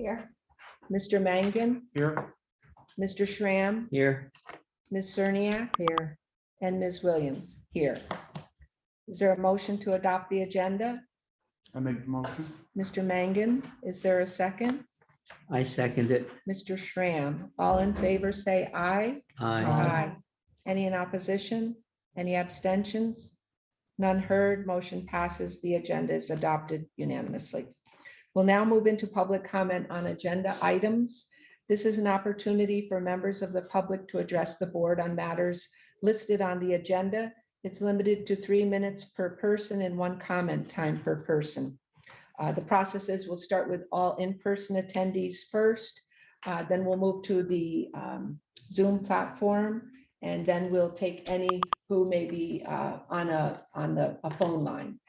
Here. Mr. Mangan, Here. Mr. Schramm, Here. Ms. Cerniak here, and Ms. Williams here. Is there a motion to adopt the agenda? I make the motion. Mr. Mangan, is there a second? I second it. Mr. Schramm, all in favor say aye. Aye. Any in opposition? Any abstentions? None heard. Motion passes. The agenda is adopted unanimously. We'll now move into public comment on agenda items. This is an opportunity for members of the public to address the board on matters listed on the agenda. It's limited to 3 minutes per person and 1 comment time per person. The process is we'll start with all in-person attendees first, then we'll move to the Zoom platform, and then we'll take any who may be on a phone line.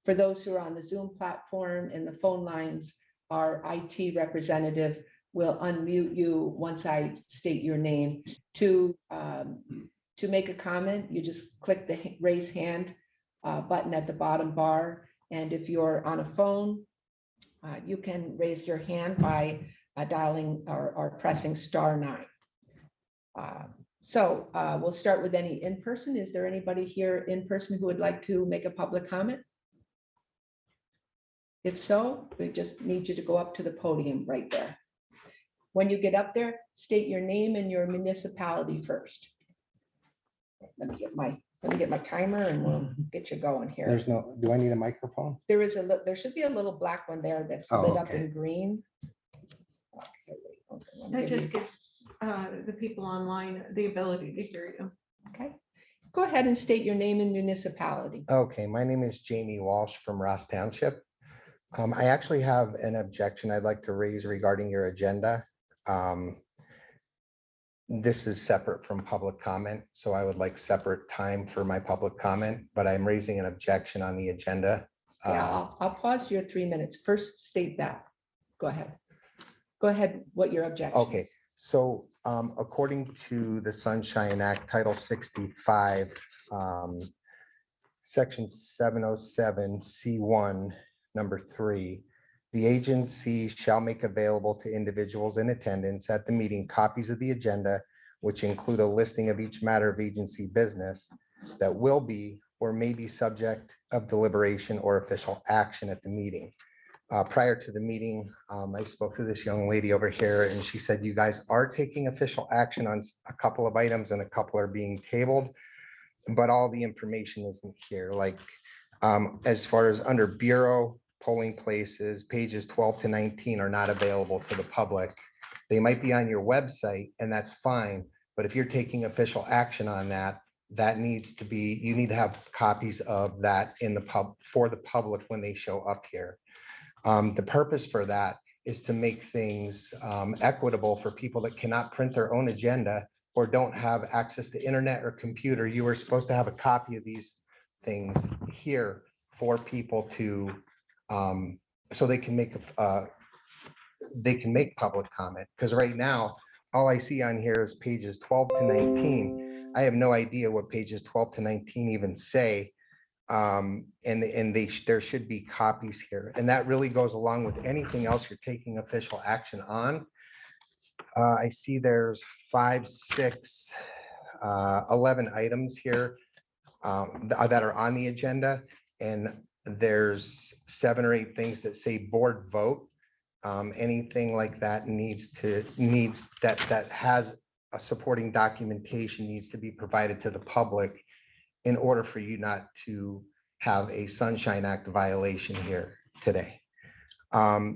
For those who are on the Zoom platform and the phone lines, our IT representative will unmute you once I state your name. To make a comment, you just click the raise hand button at the bottom bar. And if you're on a phone, you can raise your hand by dialing or pressing *9. So we'll start with any in person. Is there anybody here in person who would like to make a public comment? If so, we just need you to go up to the podium right there. When you get up there, state your name and your municipality first. Let me get my timer and we'll get you going here. There's no, do I need a microphone? There should be a little black one there that's Oh, lit up okay. in green. Okay, wait, let me That give just you- gives the people online the ability to hear you. Okay, go ahead and state your name and municipality. Okay, my name is Jamie Walsh from Ross Township. I actually have an objection I'd like to raise regarding your agenda. This is separate from public comment, so I would like separate time for my public comment, but I'm raising an objection on the agenda. Yeah, I'll pause your 3 minutes. First state that. Go ahead. Go ahead, what your objection is. Okay, so according to the Sunshine Act, Title 65, Section 707 C1, number 3, the agency shall make available to individuals in attendance at the meeting copies of the agenda, which include a listing of each matter of agency business that will be or may be subject of deliberation or official action at the meeting. Prior to the meeting, I spoke to this young lady over here and she said, you guys are taking official action on a couple of items and a couple are being tabled, but all the information isn't here. Like as far as under Bureau, polling places, pages 12 to 19 are not available to the public. They might be on your website and that's fine, but if you're taking official action on that, that needs to be, you need to have copies of that in the for the public when they show up here. The purpose for that is to make things equitable for people that cannot print their own agenda or don't have access to internet or computer. You are supposed to have a copy of these things here for people to, so they can make public comment. Because right now, all I see on here is pages 12 to 19. I have no idea what pages 12 to 19 even say. There should be copies here. And that really goes along with anything else you're taking official action on. I see there's 5, 6, 11 items here that are on the agenda. And there's 7 or 8 things that say board vote. Anything like that that has a supporting documentation needs to be provided to the public in order for you not to have a Sunshine Act violation here today.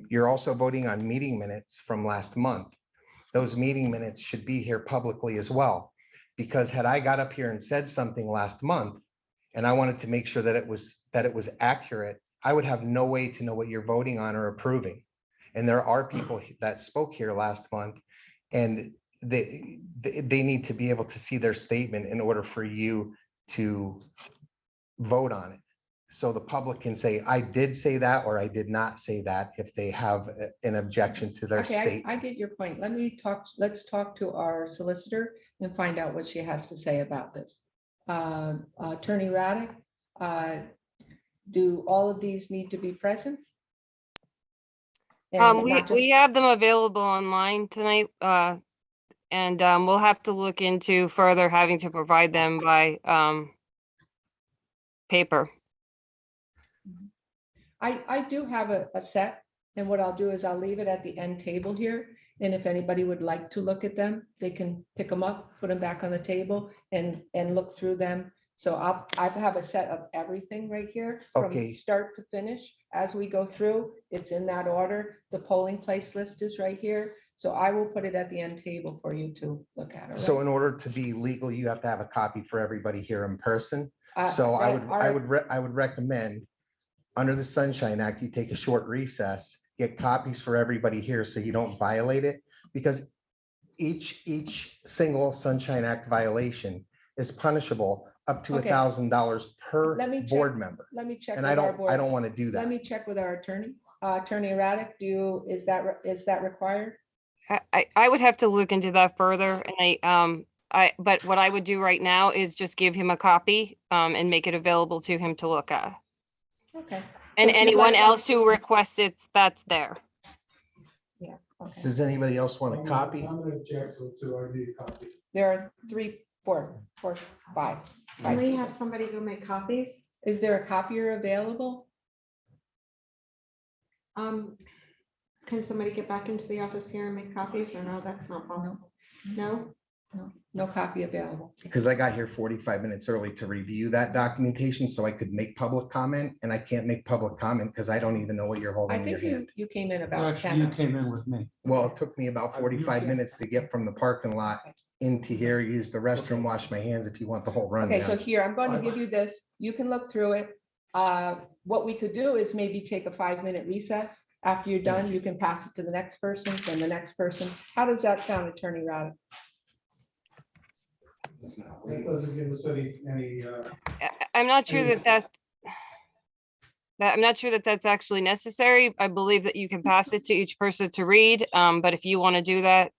You're also voting on meeting minutes from last month. Those meeting minutes should be here publicly as well, because had I got up here and said something last month and I wanted to make sure that it was accurate, I would have no way to know what you're voting on or approving. And there are people that spoke here last month and they need to be able to see their statement in order for you to vote on it. So the public can say, I did say that, or I did not say that, if they have an objection to their Okay, statement. I get your point. Let's talk to our solicitor and find out what she has to say about this. Attorney Raddick, do all of these need to be present? And We not just- have them available online tonight, and we'll have to look into further having to provide them by paper. I do have a set, and what I'll do is I'll leave it at the end table here. And if anybody would like to look at them, they can pick them up, put them back on the table and look through them. So I have a set of everything right here from Okay. start to finish. As we go through, it's in that order. The polling place list is right here. So I will put it at the end table for you to look at. all So right? in order to be legal, you have to have a copy for everybody here in person. So that are- I would recommend, under the Sunshine Act, you take a short recess, get copies for everybody here so you don't violate it. Because each single Sunshine Act violation is punishable up to Okay. $1,000 per Let me check. board member. Let me check And with I our don't board. want to do Let that. me check with our attorney. Attorney Raddick, is that required? I would have to look into that further, and but what I would do right now is just give him a copy, and make it available to him to look at. Okay. And So just anyone let- else who requests it, that's there. Okay. Does anybody else want a copy? I'm gonna object to, I need a copy. There are 3, 4, 5. Can we have somebody go make copies? Is there a copier available? Can somebody get back into the office here and make copies, or no, that's not possible? No? No copy available. Because I got here 45 minutes early to review that documentation so I could make public comment, and I can't make public comment because I don't even know what you're I holding in your think hand. you came in about Actually, you 10. came in with me. Well, it took me about 45 minutes to get from the parking lot into here, use the restroom, wash my hands if you want the whole Okay, so rundown. here, I'm going to give you this. You can look through it. What we could do is maybe take a 5-minute recess. After you're done, you can pass it to the next person, then the next person. How does that sound, Attorney Raddick? That doesn't give us any, I'm not sure Any- I'm not sure that that's actually necessary. I believe that you can pass it to each person to read, but if you want to do that,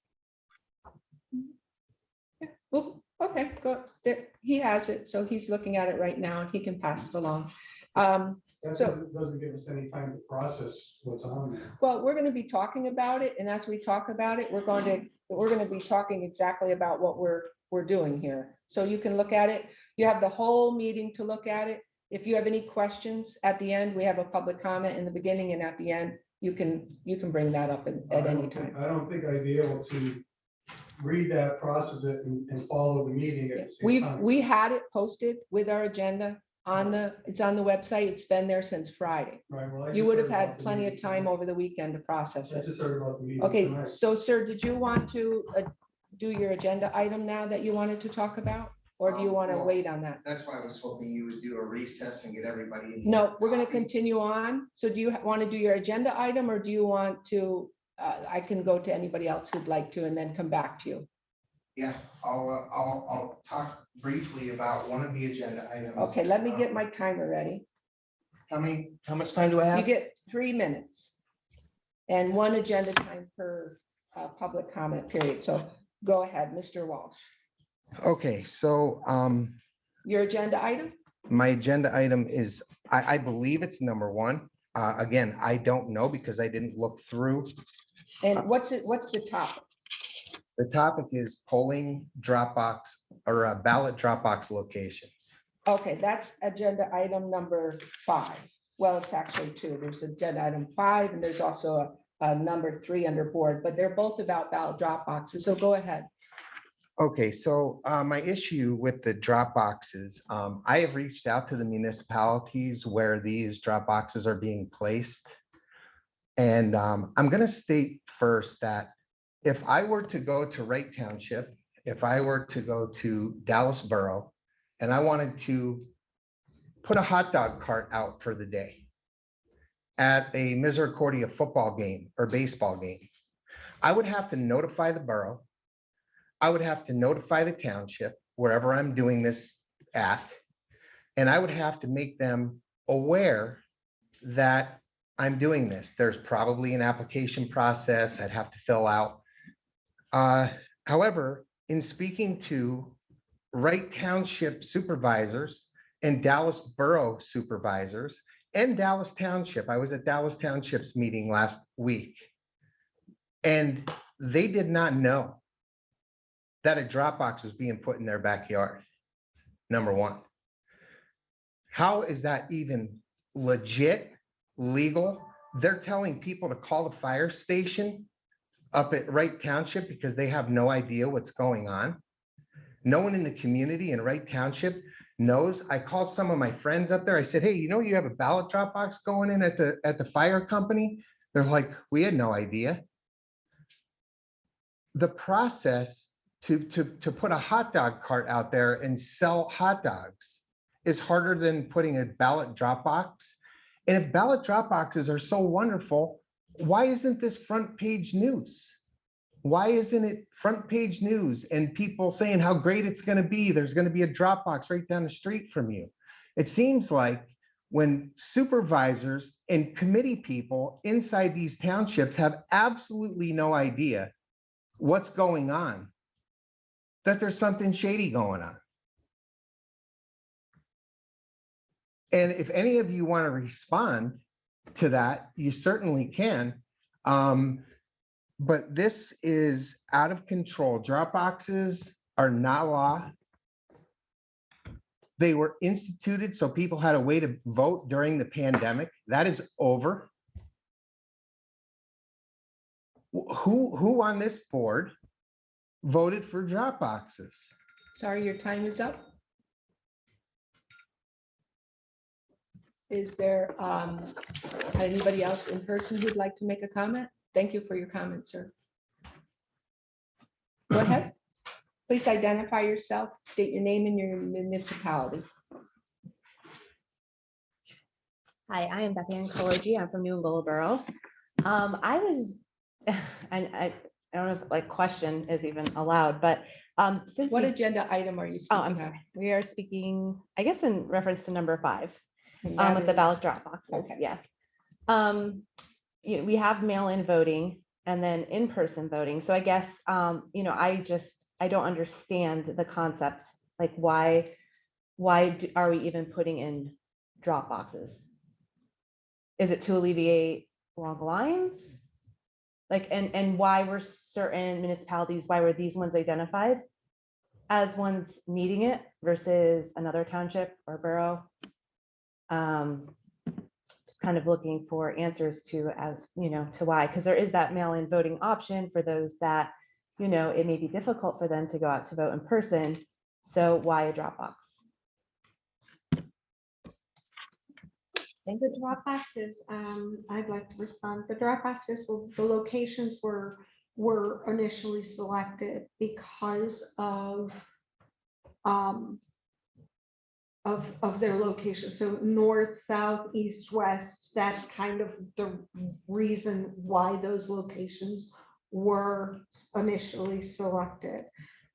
Well, okay, good. There, he has it, so he's looking at it right now and he can pass it along. that So- doesn't give us any time to process what's on there. Well, we're going to be talking about it, and as we talk about it, we're going to be talking exactly about what we're doing here. So you can look at it. You have the whole meeting to look at it. If you have any questions at the end, we have a public comment in the beginning and at the end, you can bring that up at any time. I don't think I'd be able to read that, process it, and follow the meeting at the same time. We had it posted with our agenda it's on the website. It's been there since Friday. Right, well, I You just would heard have had about the plenty of meeting time tonight. over the weekend to process I it. just heard about the meeting Okay, tonight. so sir, did you want to do your agenda item now that you wanted to talk about? Or do you want to Well, wait on that? That's why I was hoping you would do a recess and get everybody. in No, here. we're going to continue on. So do you want to do your agenda item or do you want to, I can go to anybody else who'd like to and then come back to you? Yeah, I'll talk briefly about one of the agenda items. Okay, let me get my timer ready. How much time do I You have? get 3 minutes. And 1 agenda time per public comment period. So go ahead, Mr. Walsh. Okay, so, Your agenda item? my agenda item is, I believe it's number 1. Again, I don't know because I didn't look through. And what's the topic? The topic is polling Dropbox or ballot Dropbox locations. Okay, that's agenda item number 5. Well, it's actually 2. There's agenda item 5 and there's also a number 3 under board, but they're both about ballot drop boxes. So go ahead. Okay, so my issue with the drop boxes, I have reached out to the municipalities where these drop boxes are being placed. And I'm going to state first that if I were to go to Wright Township, if I were to go to Dallas Borough, and I wanted to put a hot dog cart out for the day at a Misericordia football game or baseball game, I would have to notify the borough. I would have to notify the township, wherever I'm doing this at, and I would have to make them aware that I'm doing this. There's probably an application process I'd have to fill out. However, in speaking to Wright Township supervisors and Dallas Borough supervisors and Dallas Township. I was at Dallas Township's meeting last week. And they did not know that a drop box was being put in their backyard, number one. How is that even legit, legal? They're telling people to call the fire station up at Wright Township because they have no idea what's going on. No one in the community in Wright Township knows. I called some of my friends up there. I said, hey, you have a ballot drop box going in at the fire company? They're like, we had no idea. The process to put a hot dog cart out there and sell hot dogs is harder than putting a ballot drop box. And if ballot drop boxes are so wonderful, why isn't this front page news? Why isn't it front page news and people saying how great it's going to be? There's going to be a drop box right down the street from you. It seems like when supervisors and committee people inside these townships have absolutely no idea what's going on, that there's something shady going on. And if any of you want to respond to that, you certainly can. But this is out of control. Drop boxes are not law. They were instituted so people had a way to vote during the pandemic. That is over. Who on this board voted for drop boxes? Sorry, your time is up. Is there anybody else in person who'd like to make a comment? Thank you for your comment, sir. Go ahead. Please identify yourself, state your name and your municipality. Hi, I am Beth Ann Koloji. I'm from New England Borough. I was, and I don't know if like question is even allowed, but since What we- agenda item are you speaking oh, I'm of? sorry. We are speaking, I guess, in reference to number 5 And that with the is- ballot drop boxes. okay. Yes. We have mail-in voting and then in-person voting. So I guess I don't understand the concept. Like why are we even putting in drop boxes? Is it to alleviate long lines? Like, and why were certain municipalities, why were these ones identified as ones needing it versus another township or borough? Just kind of looking for answers to why, because there is that mail-in voting option for those that, it may be difficult for them to go out to vote in person. So why a drop box? I think the drop boxes, I'd like to respond. The drop boxes, the locations were initially selected because of their location. So north, south, east, west, that's kind of the reason why those locations were initially selected.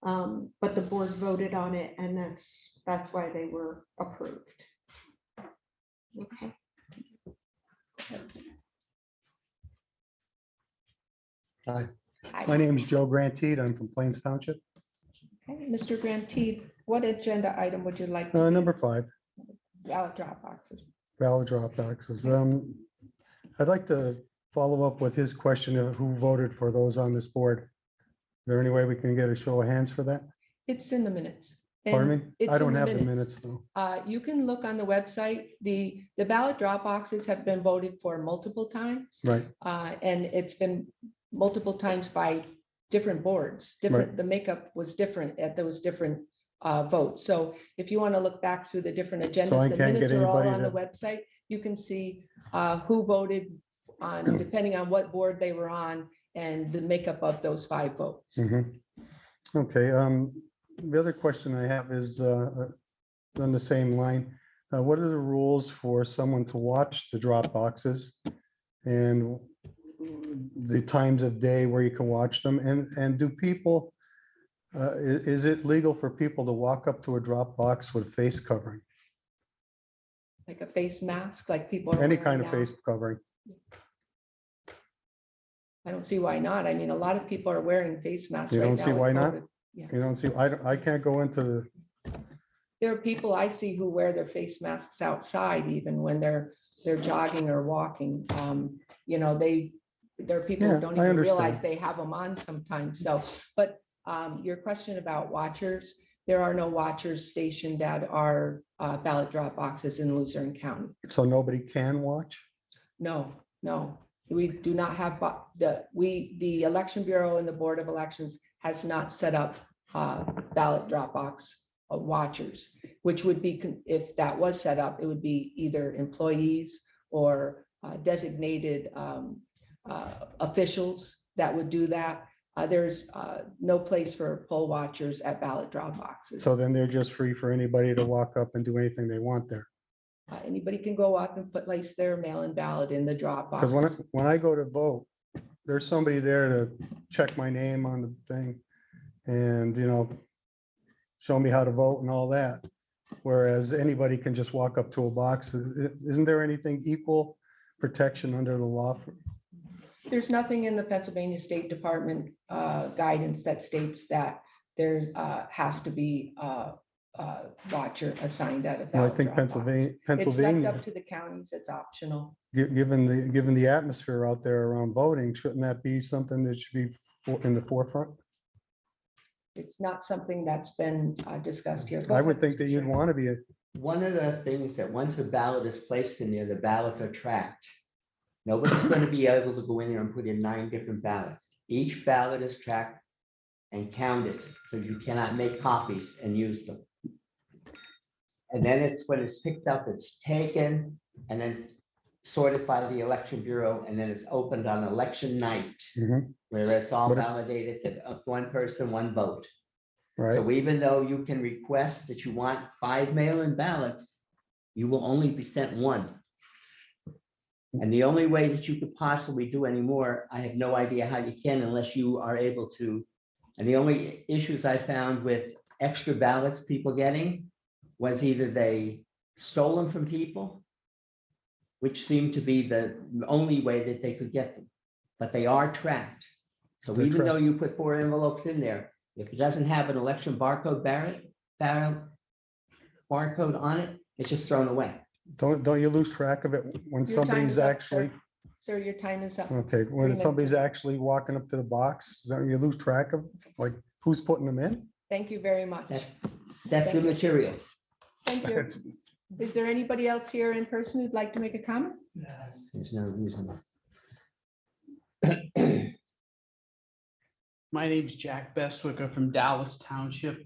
But the board voted on it, and that's why they were approved. Okay. Hi, Hi. my name is Joe Grantede. I'm from Plains Township. Okay, Mr. Grantee, what agenda item would you like? to be? Number 5, Ballot drop boxes. ballot drop boxes. I'd like to follow up with his question of who voted for those on this board. Is there any way we can get a show of hands for that? It's in the minutes. Pardon And me? it's I in don't have the minutes though. You can look on the website. The ballot drop boxes have been voted for multiple times. Right, And it's been multiple times by different boards. Different, the makeup was different at those different votes. So if you want to look back through the different I agendas, the can't minutes get are all anybody on the to- website. You can see who voted on, depending on what board they were on and the makeup of those 5 votes. mhm. Okay, the other question I have is on the same line. What are the rules for someone to watch the drop boxes? And the times of day where you can watch them? And do people, is it legal for people to walk up to a drop box with face covering? Like a face mask, like people are Any wearing kind of now. face covering? I don't see why not. I mean, a lot of people are wearing face masks You right don't now. see with why not? COVID. Yeah. You don't see, I can't go into the, There are people I see who wear their face masks outside even when they're they're jogging or walking. You know, there are people Yeah, who don't I even realize understand. they have them on sometimes. So, but your question about watchers, there are no watchers stationed at our ballot drop boxes in Luzerne County. So nobody can watch? No, no, we do not have, the Election Bureau and the Board of Elections has not set up ballot drop box watchers, which would be, if that was set up, it would be either employees or designated officials that would do that. There's no place for poll watchers at ballot drop boxes. So then they're just free for anybody to walk up and do anything they want there? Anybody can go up and place their mail-in ballot in the drop box. Because when I go to vote, there's somebody there to check my name on the thing and, you know, show me how to vote and all that. Whereas anybody can just walk up to a box. Isn't there anything equal protection under the law? There's nothing in the Pennsylvania State Department guidance that states that there has to be a watcher assigned at a Well, I ballot think drop box. It's left Pennsylvania, up to the counties. It's optional. given the atmosphere out there around voting, shouldn't that be something that should be in the forefront? It's not something that's been discussed here. Go I ahead, would think Mr. that you'd Chairman. want to be, One of the things that once a ballot is placed in there, the ballots are tracked. Nobody's going to be able to go in there and put in 9 different ballots. Each ballot is tracked and counted, so you cannot make copies and use them. And then it's when it's picked up, it's taken and then sorted by the Election Bureau, and then it's opened on election night, Mhm. where it's all But if- validated that one person, one vote. right? So even though you can request that you want 5 mail-in ballots, you will only be sent 1. And the only way that you could possibly do any more, I have no idea how you can unless you are able to. And the only issues I found with extra ballots people getting was either they stole them from people, which seemed to be the only way that they could get them, but they are tracked. So They're even though you put 4 envelopes in there, if it doesn't have an election barcode barcode on it, it's just thrown away. Don't you lose track of it when Your time somebody's is up, actually, Sir, your time is up. okay, 3 when minutes somebody's is up. actually walking up to the box, don't you lose track of like who's putting them in? Thank you very much. That's Thank you. immaterial. Thank you. Is there anybody else here in person who'd like to make a comment? There's no reason. My name's Jack Bestwicker from Dallas Township.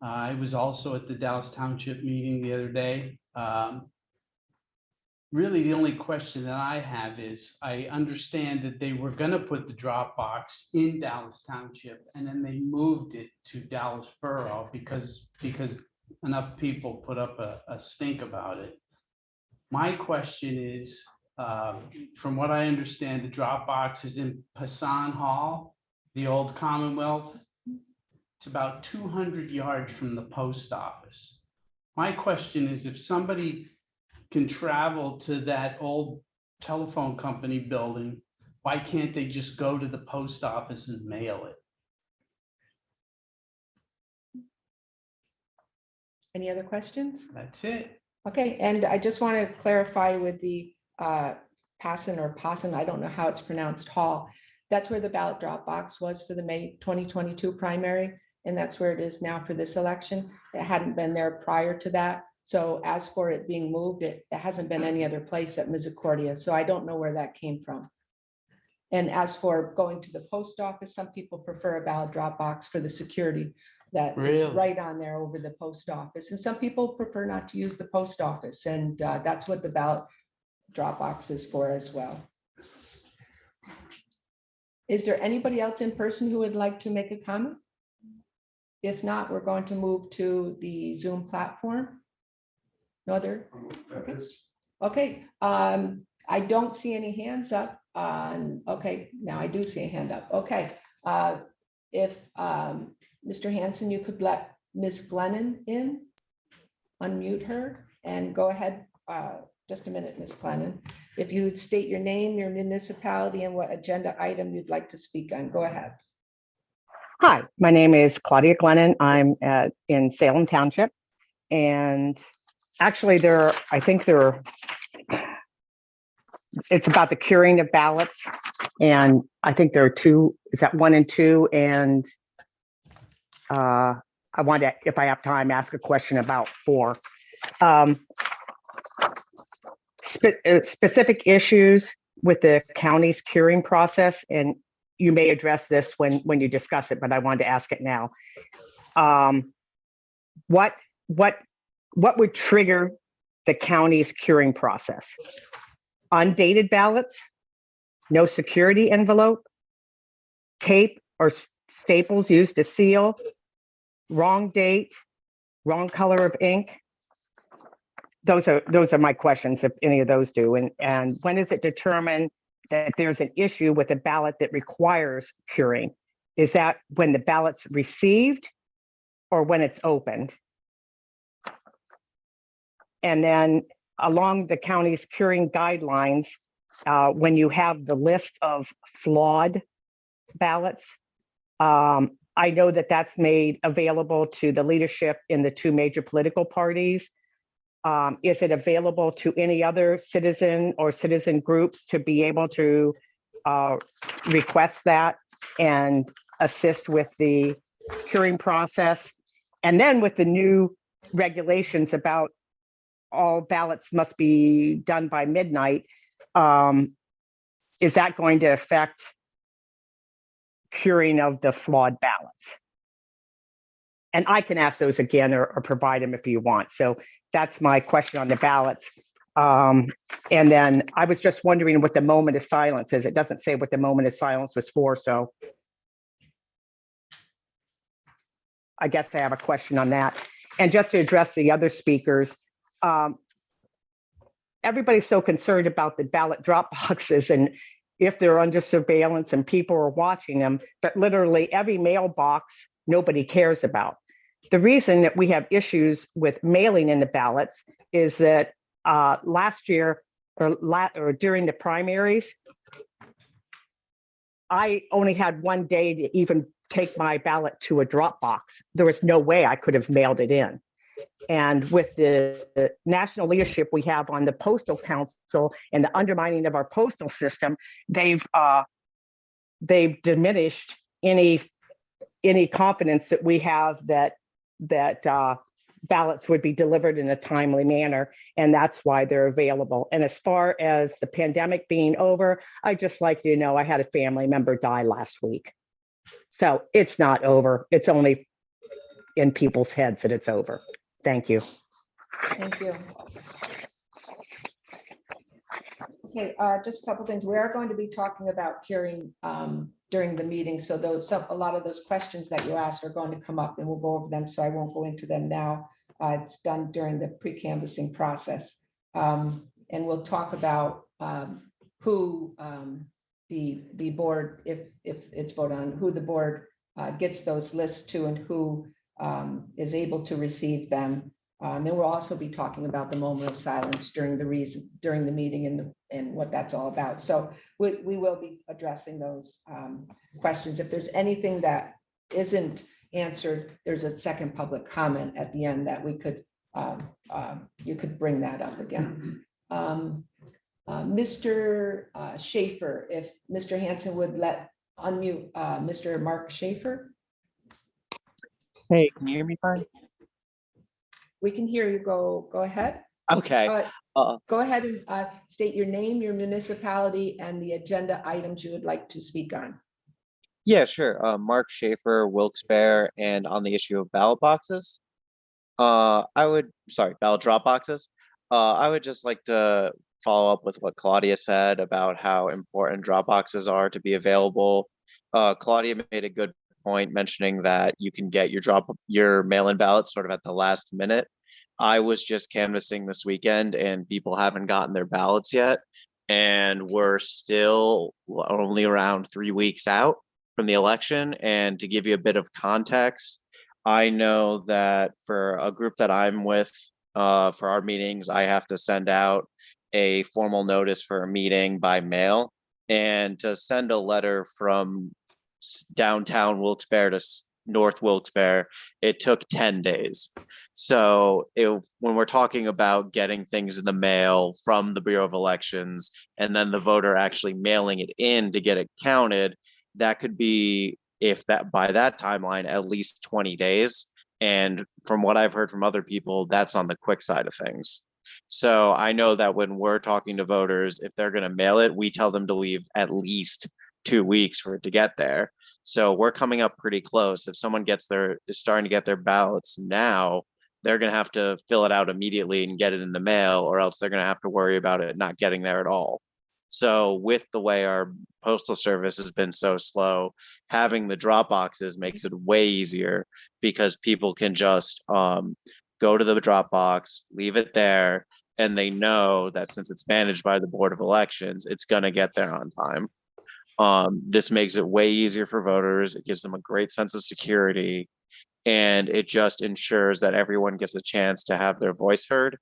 I was also at the Dallas Township meeting the other day. Really, the only question that I have is, I understand that they were gonna put the drop box in Dallas Township, and then they moved it to Dallas Borough because enough people put up a stink about it. My question is, from what I understand, the drop box is in Passan Hall, the old Commonwealth. It's about 200 yards from the post office. My question is, if somebody can travel to that old telephone company building, why can't they just go to the post office and mail it? Any other questions? That's it. Okay, and I just want to clarify with the Passan, I don't know how it's pronounced, hall. That's where the ballot drop box was for the May 2022 primary, and that's where it is now for this election. It hadn't been there prior to that. So as for it being moved, it hasn't been any other place at Misericordia. So I don't know where that came from. And as for going to the post office, some people prefer a ballot drop box for the security that is Really? right on there over the post office. And some people prefer not to use the post office. And that's what the ballot drop box is for as well. Is there anybody else in person who would like to make a comment? If not, we're going to move to the Zoom platform. No other? Okay, I don't see any hands up. Okay, now I do see a hand up. Okay, if Mr. Hanson, you could let Ms. Glennon in, unmute her and go ahead. Just a minute, Ms. Glennon. If you would state your name, your municipality, and what agenda item you'd like to speak on, go ahead. Hi, my name is Claudia Glennon. I'm in Salem Township. And actually I think there are it's about the curing of ballots. And I think there are two, is that 1 and 2? And I want to, if I have time, ask a question about 4. Specific issues with the county's curing process, and you may address this when you discuss it, but I wanted to ask it now. What would trigger the county's curing process? Undated ballots, no security envelope, tape or staples used to seal, wrong date, wrong color of ink? Those are my questions, if any of those do. And when is it determined that there's an issue with a ballot that requires curing? Is that when the ballot's received or when it's opened? And then along the county's curing guidelines, when you have the list of flawed ballots, I know that that's made available to the leadership in the 2 major political parties. Is it available to any other citizen or citizen groups to be able to request that and assist with the curing process? And then with the new regulations about all ballots must be done by midnight, is that going to affect curing of the flawed ballots? And I can ask those again or provide them if you want. So that's my question on the ballots. And then I was just wondering what the moment of silence is. It doesn't say what the moment of silence was for, so I guess I have a question on that. And just to address the other speakers, everybody's so concerned about the ballot drop boxes and if they're under surveillance and people are watching them, but literally every mailbox nobody cares about. The reason that we have issues with mailing in the ballots is that last year or during the primaries, I only had 1 day to even take my ballot to a drop box. There was no way I could have mailed it in. And with the national leadership we have on the Postal Council and the undermining of our postal system, they've diminished any confidence that we have that ballots would be delivered in a timely manner, and that's why they're available. And as far as the pandemic being over, I just like you to know I had a family member die last week. So it's not over. It's only in people's heads that it's over. Thank you. Thank you. Okay, just a couple things. We are going to be talking about curing during the meeting. So a lot of those questions that you asked are going to come up and we'll go over them. So I won't go into them now. It's done during the pre-canvassing process. And we'll talk about who the board, if it's voted on, who the board gets those lists to and who is able to receive them. And we'll also be talking about the moment of silence during the meeting and what that's all about. So we will be addressing those questions. If there's anything that isn't answered, there's a second public comment at the end that we could you could bring that up again. Mr. Schaefer, if Mr. Hanson would unmute Mr. Mark Schaefer. Hey, can you hear me fine? We can hear you. Go ahead. Okay. Go ahead and state your name, your municipality, and the agenda items you would like to speak on. Yeah, sure. Mark Schaefer, Wilkes-Barre, and on the issue of ballot boxes. Ballot drop boxes. I would just like to follow up with what Claudia said about how important drop boxes are to be available. Claudia made a good point mentioning that you can get your mail-in ballot sort of at the last minute. I was just canvassing this weekend and people haven't gotten their ballots yet. And we're still only around 3 weeks out from the election. And to give you a bit of context, I know that for a group that I'm with for our meetings, I have to send out a formal notice for a meeting by mail. And to send a letter from downtown Wilkes-Barre North Wilkes-Barre, it took 10 days. So when we're talking about getting things in the mail from the Bureau of Elections and then the voter actually mailing it in to get it counted, that could be, if that by that timeline, at least 20 days. And from what I've heard from other people, that's on the quick side of things. So I know that when we're talking to voters, if they're going to mail it, we tell them to leave at least 2 weeks for it to get there. So we're coming up pretty close. If someone is starting to get their ballots now, they're going to have to fill it out immediately and get it in the mail, or else they're going to have to worry about it not getting there at all. So with the way our postal service has been so slow, having the drop boxes makes it way easier, because people can just go to the drop box, leave it there, and they know that since it's managed by the Board of Elections, it's going to get there on time. This makes it way easier for voters. It gives them a great sense of security, and it just ensures that everyone gets a chance to have their voice heard.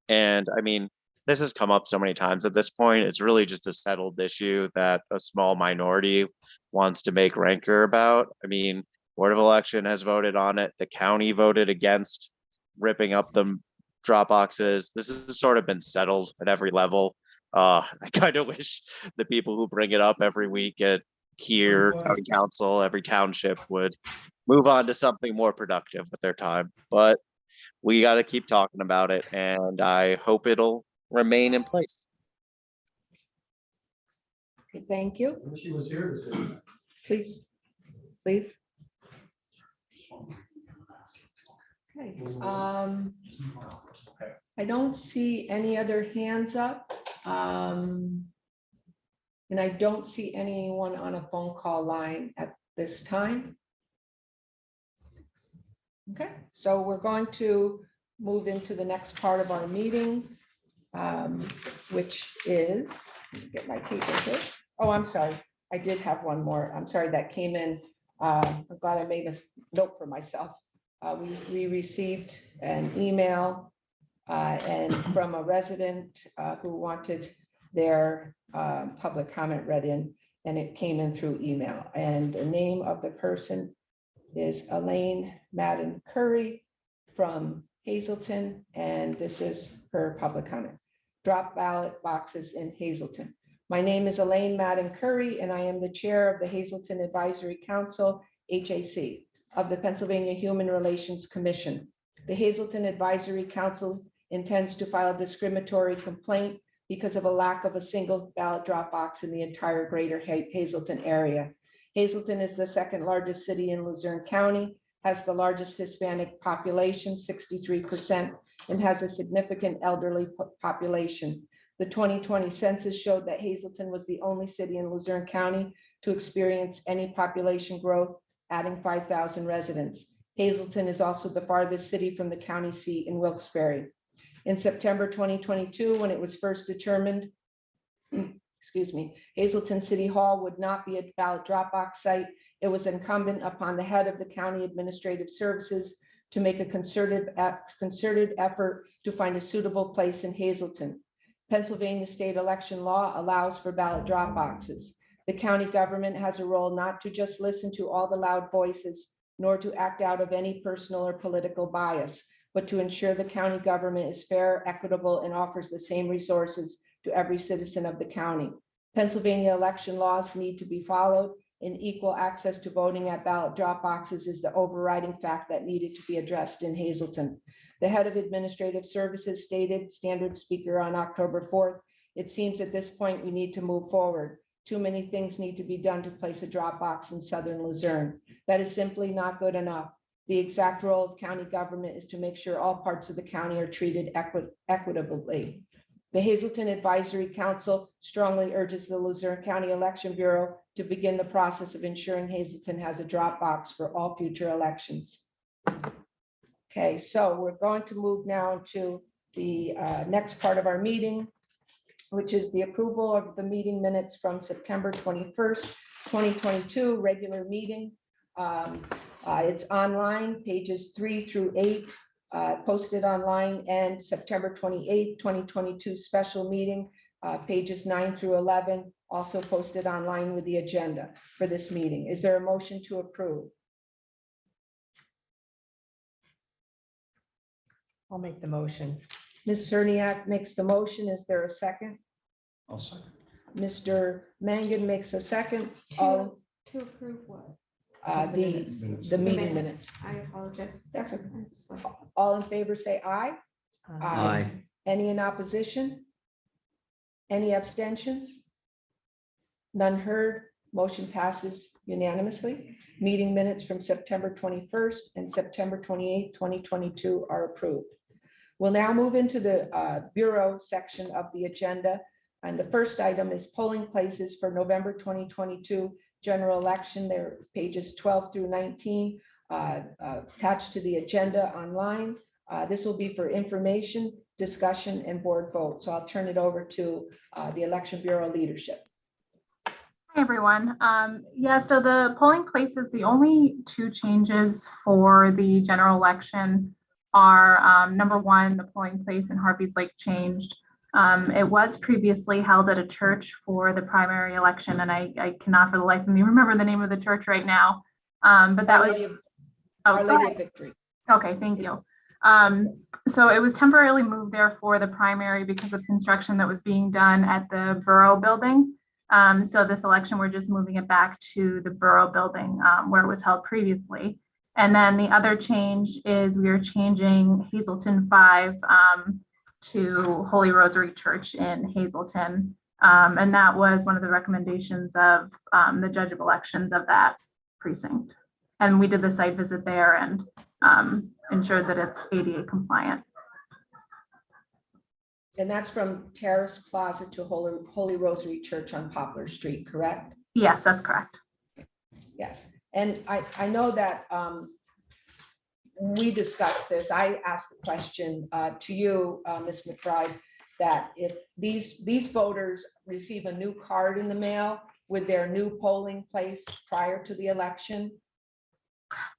And I mean, this has come up so many times at this point. It's really just a settled issue that a small minority wants to make rancor about. I mean, Board of Election has voted on it. The county voted against ripping up the drop boxes. This has sort of been settled at every level. I kind of wish the people who bring it up every week at here, county council, every township would move on to something more productive with their time. But we got to keep talking about it, and I hope it'll remain in place. Okay, thank you. She was here to say that. Please, please. Okay, I don't see any other hands up. And I don't see anyone on a phone call line at this time. Okay, so we're going to move into the next part of our meeting, which is, let me get my paper here. Oh, I'm sorry. I did have one more. I'm sorry, that came in. I'm glad I made a note for myself. We received an email and from a resident who wanted their public comment read in, and it came in through email. And the name of the person is Elaine Madden Curry from Hazleton, and this is her public comment. Drop ballot boxes in Hazleton. My name is Elaine Madden Curry, and I am the chair of the Hazleton Advisory Council, HAC, of the Pennsylvania Human Relations Commission. The Hazleton Advisory Council intends to file a discriminatory complaint because of a lack of a single ballot drop box in the entire greater Hazleton area. Hazleton is the second largest city in Luzerne County, has the largest Hispanic population, 63%, and has a significant elderly population. The 2020 census showed that Hazleton was the only city in Luzerne County to experience any population growth, adding 5,000 residents. Hazleton is also the farthest city from the county seat in Wilkes-Barre. In September 2022, when it was first determined, Hazleton City Hall would not be a ballot drop box site, it was incumbent upon the head of the County Administrative Services to make a concerted effort to find a suitable place in Hazleton. Pennsylvania state election law allows for ballot drop boxes. The county government has a role not to just listen to all the loud voices, nor to act out of any personal or political bias, but to ensure the county government is fair, equitable, and offers the same resources to every citizen of the county. Pennsylvania election laws need to be followed, and equal access to voting at ballot drop boxes is the overriding fact that needed to be addressed in Hazleton. The head of administrative services stated, standard speaker on October 4th, "It seems at this point we need to move forward. Too many things need to be done to place a drop box in southern Luzerne. That is simply not good enough. The exact role of county government is to make sure all parts of the county are treated equitably." The Hazleton Advisory Council strongly urges the Luzerne County Election Bureau to begin the process of ensuring Hazleton has a drop box for all future elections. Okay, so we're going to move now to the next part of our meeting, which is the approval of the meeting minutes from September 21st, 2022, regular meeting. It's online, pages 3 through 8, posted online, and September 28th, 2022, special meeting, pages 9 through 11, also posted online with the agenda for this meeting. Is there a motion to approve? I'll make the motion. Ms. Cerniak makes the motion. Is there a second? I'll second. Mr. Mangan makes a second. To All, to approve what? the meeting minutes. I apologize. That's okay. I'm just like- All in favor, say aye. Aye. Any in opposition? Any abstentions? None heard. Motion passes unanimously. Meeting minutes from September 21st and September 28th, 2022 are approved. We'll now move into the Bureau section of the agenda. And the first item is polling places for November 2022 general election. There are pages 12 through 19 attached to the agenda online. This will be for information, discussion, and board vote. So I'll turn it over to the Election Bureau leadership. Hi, everyone. Yeah, so the polling places, the only two changes for the general election are number one, the polling place in Harveys Lake changed. It was previously held at a church for the primary election, and I cannot for the life of me remember the name of the church right now. But that was Our Lady of Victory. Okay, thank you. So it was temporarily moved there for the primary because of construction that was being done at the Borough building. So this election, we're just moving it back to the Borough building where it was held previously. And then the other change is we are changing Hazleton 5 to Holy Rosary Church in Hazleton. And that was one of the recommendations of the judge of elections of that precinct. And we did the site visit there and ensured that it's ADA compliant. And that's from Terrace Plaza to Holy Rosary Church on Poplar Street, correct? Yes, that's correct. Yes. And I know that we discussed this. I asked the question to you, Ms. McBride, that if these voters receive a new card in the mail with their new polling place prior to the election.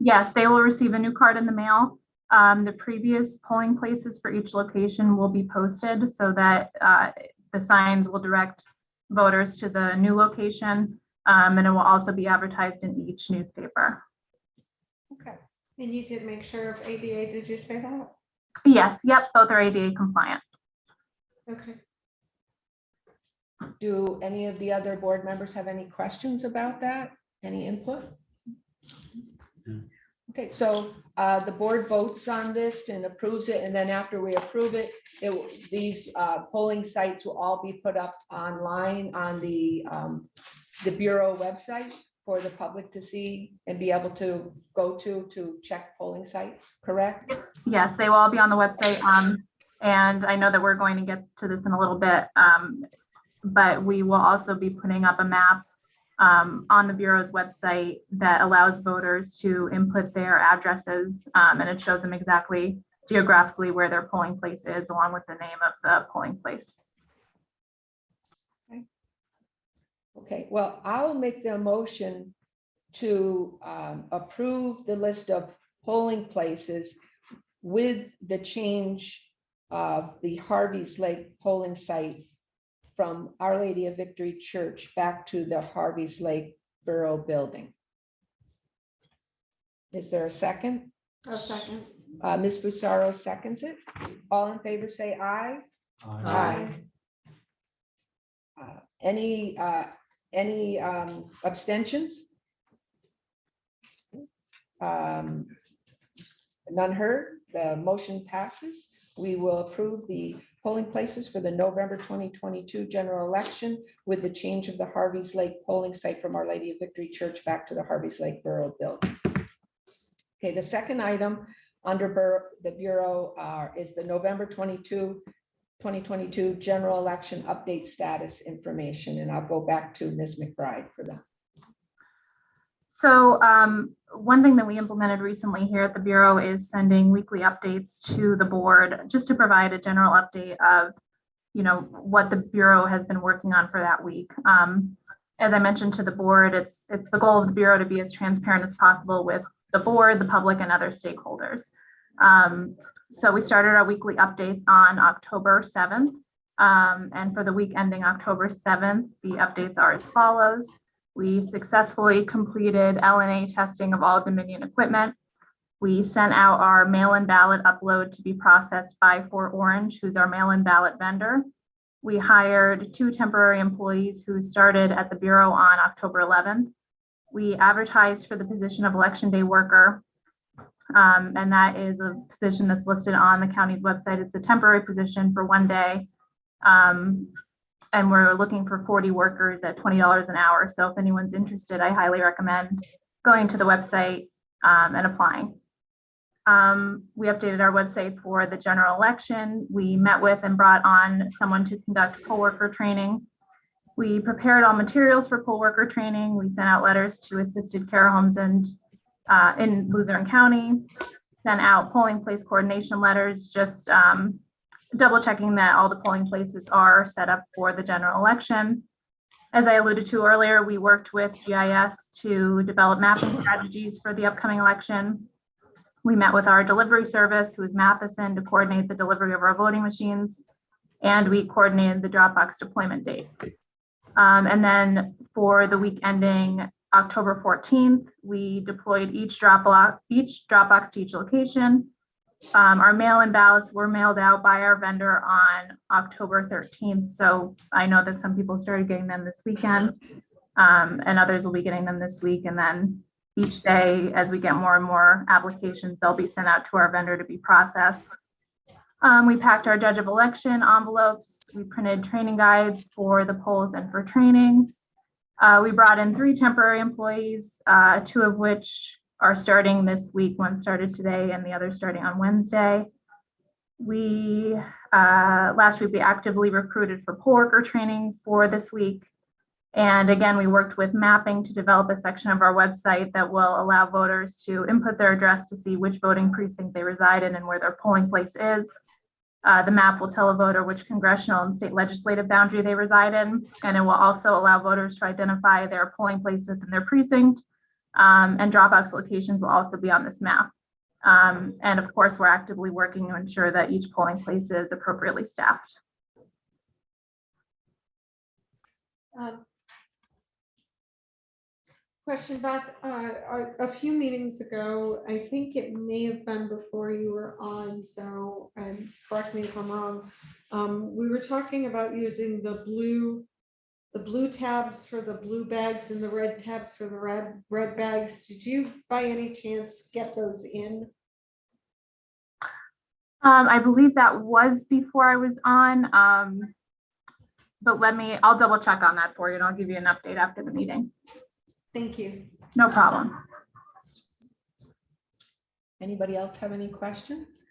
Yes, they will receive a new card in the mail. The previous polling places for each location will be posted so that the signs will direct voters to the new location, and it will also be advertised in each newspaper. Okay. And you did make sure of ADA, did you say that? Yes, yep, both are ADA compliant. Okay. Do any of the other board members have any questions about that? Any input? Okay, so the board votes on this and approves it, and then after we approve it, these polling sites will all be put up online on the Bureau website for the public to see and be able to go to check polling sites, correct? Yes, they will all be on the website. And I know that we're going to get to this in a little bit, but we will also be putting up a map on the Bureau's website that allows voters to input their addresses, and it shows them exactly geographically where their polling place is, along with the name of the polling place. Okay, well, I'll make the motion to approve the list of polling places with the change of the Harveys Lake polling site from Our Lady of Victory Church back to the Harveys Lake Borough building. Is there a second? A second. Ms. Busaro seconds it. All in favor, say aye. Aye. Any abstentions? None heard. The motion passes. We will approve the polling places for the November 2022 general election with the change of the Harveys Lake polling site from Our Lady of Victory Church back to the Harveys Lake Borough building. Okay, the second item under the Bureau is the November 2022 general election update status information, and I'll go back to Ms. McBride for that. So one thing that we implemented recently here at the Bureau is sending weekly updates to the board just to provide a general update of, what the Bureau has been working on for that week. As I mentioned to the board, it's the goal of the Bureau to be as transparent as possible with the board, the public, and other stakeholders. So we started our weekly updates on October 7th. And for the week ending October 7th, the updates are as follows. We successfully completed LNA testing of all Dominion equipment. We sent out our mail-in ballot upload to be processed by Fort Orange, who's our mail-in ballot vendor. We hired 2 temporary employees who started at the Bureau on October 11th. We advertised for the position of election day worker. And that is a position that's listed on the county's website. It's a temporary position for 1 day. And we're looking for 40 workers at $20 an hour. So if anyone's interested, I highly recommend going to the website and applying. We updated our website for the general election. We met with and brought on someone to conduct poll worker training. We prepared all materials for poll worker training. We sent out letters to assisted care homes and in Luzerne County, sent out polling place coordination letters, just double checking that all the polling places are set up for the general election. As I alluded to earlier, we worked with GIS to develop mapping strategies for the upcoming election. We met with our delivery service, who is Matheson, to coordinate the delivery of our voting machines, and we coordinated the Dropbox deployment date. And then for the week ending October 14th, we deployed each Dropbox to each location. Our mail-in ballots were mailed out by our vendor on October 13th. So I know that some people started getting them this weekend, and others will be getting them this week. And then each day, as we get more and more applications, they'll be sent out to our vendor to be processed. We packed our judge of election envelopes. We printed training guides for the polls and for training. We brought in 3 temporary employees, 2 of which are starting this week. One started today and the other starting on Wednesday. Last week we actively recruited for poll worker training for this week. And again, we worked with mapping to develop a section of our website that will allow voters to input their address to see which voting precinct they reside in and where their polling place is. The map will tell a voter which congressional and state legislative boundary they reside in, and it will also allow voters to identify their polling place within their precinct. And Dropbox locations will also be on this map. And of course, we're actively working to ensure that each polling place is appropriately staffed. Question, Beth, a few meetings ago, I think it may have been before you were on, so, and correct me if I'm wrong. We were talking about using the blue tabs for the blue bags and the red tabs for the red bags. Did you by any chance get those in? I believe that was before I was on, but I'll double check on that for you and I'll give you an update after the meeting. Thank you. No problem. Anybody else have any questions?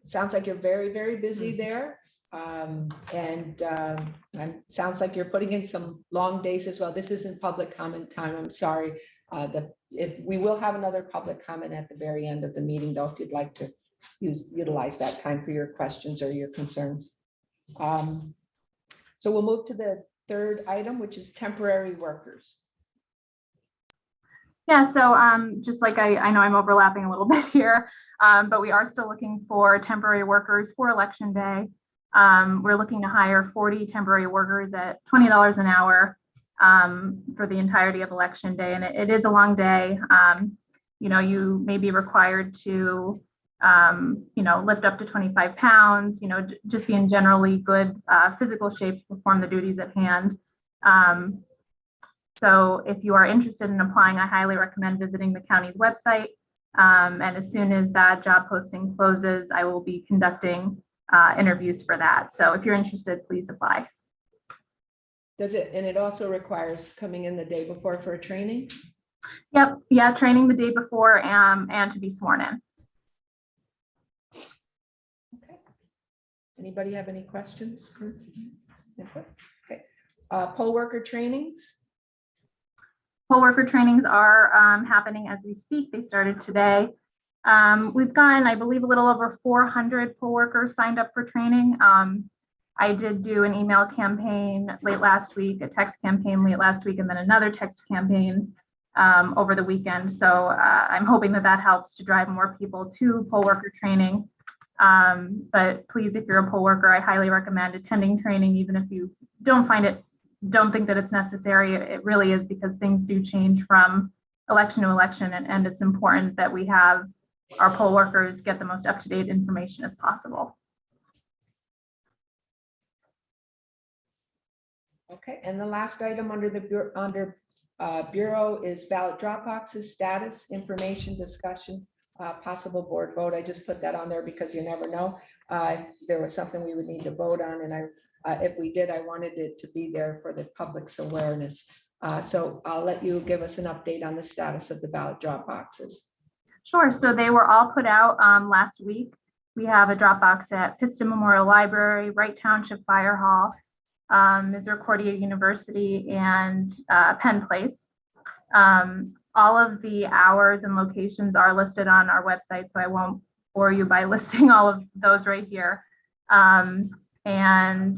Sounds like you're very, very busy there. And sounds like you're putting in some long days as well. This isn't public comment time. I'm sorry. If we will have another public comment at the very end of the meeting, though, if you'd like to utilize that time for your questions or your concerns. So we'll move to the 3rd item, which is temporary workers. Yeah, so just like I know I'm overlapping a little bit here, but we are still looking for temporary workers for election day. We're looking to hire 40 temporary workers at $20 an hour for the entirety of election day. And it is a long day. You may be required to, lift up to 25 pounds, just be in generally good physical shape to perform the duties at hand. So if you are interested in applying, I highly recommend visiting the county's website. And as soon as that job posting closes, I will be conducting interviews for that. So if you're interested, please apply. Does it, and it also requires coming in the day before for a training? Yep. Yeah. Training the day before and to be sworn in. Okay. Anybody have any questions? Okay. Poll worker trainings? Poll worker trainings are happening as we speak. They started today. We've gotten, I believe, a little over 400 poll workers signed up for training. I did do an email campaign late last week, a text campaign late last week, and then another text campaign over the weekend. So I'm hoping that helps to drive more people to poll worker training. But please, if you're a poll worker, I highly recommend attending training, even if you don't think that it's necessary. It really is, because things do change from election to election, and it's important that we have our poll workers get the most up-to-date information as possible. Okay, and the last item under the Bureau is ballot drop boxes, status, information, discussion, possible board vote. I just put that on there because you never know. There was something we would need to vote on, and if we did, I wanted it to be there for the public's awareness. So I'll let you give us an update on the status of the ballot drop boxes. Sure. So they were all put out last week. We have a drop box at Pittston Memorial Library, Wright Township Fire Hall, Misericordia University, and Penn Place. All of the hours and locations are listed on our website, so I won't bore you by listing all of those right here. And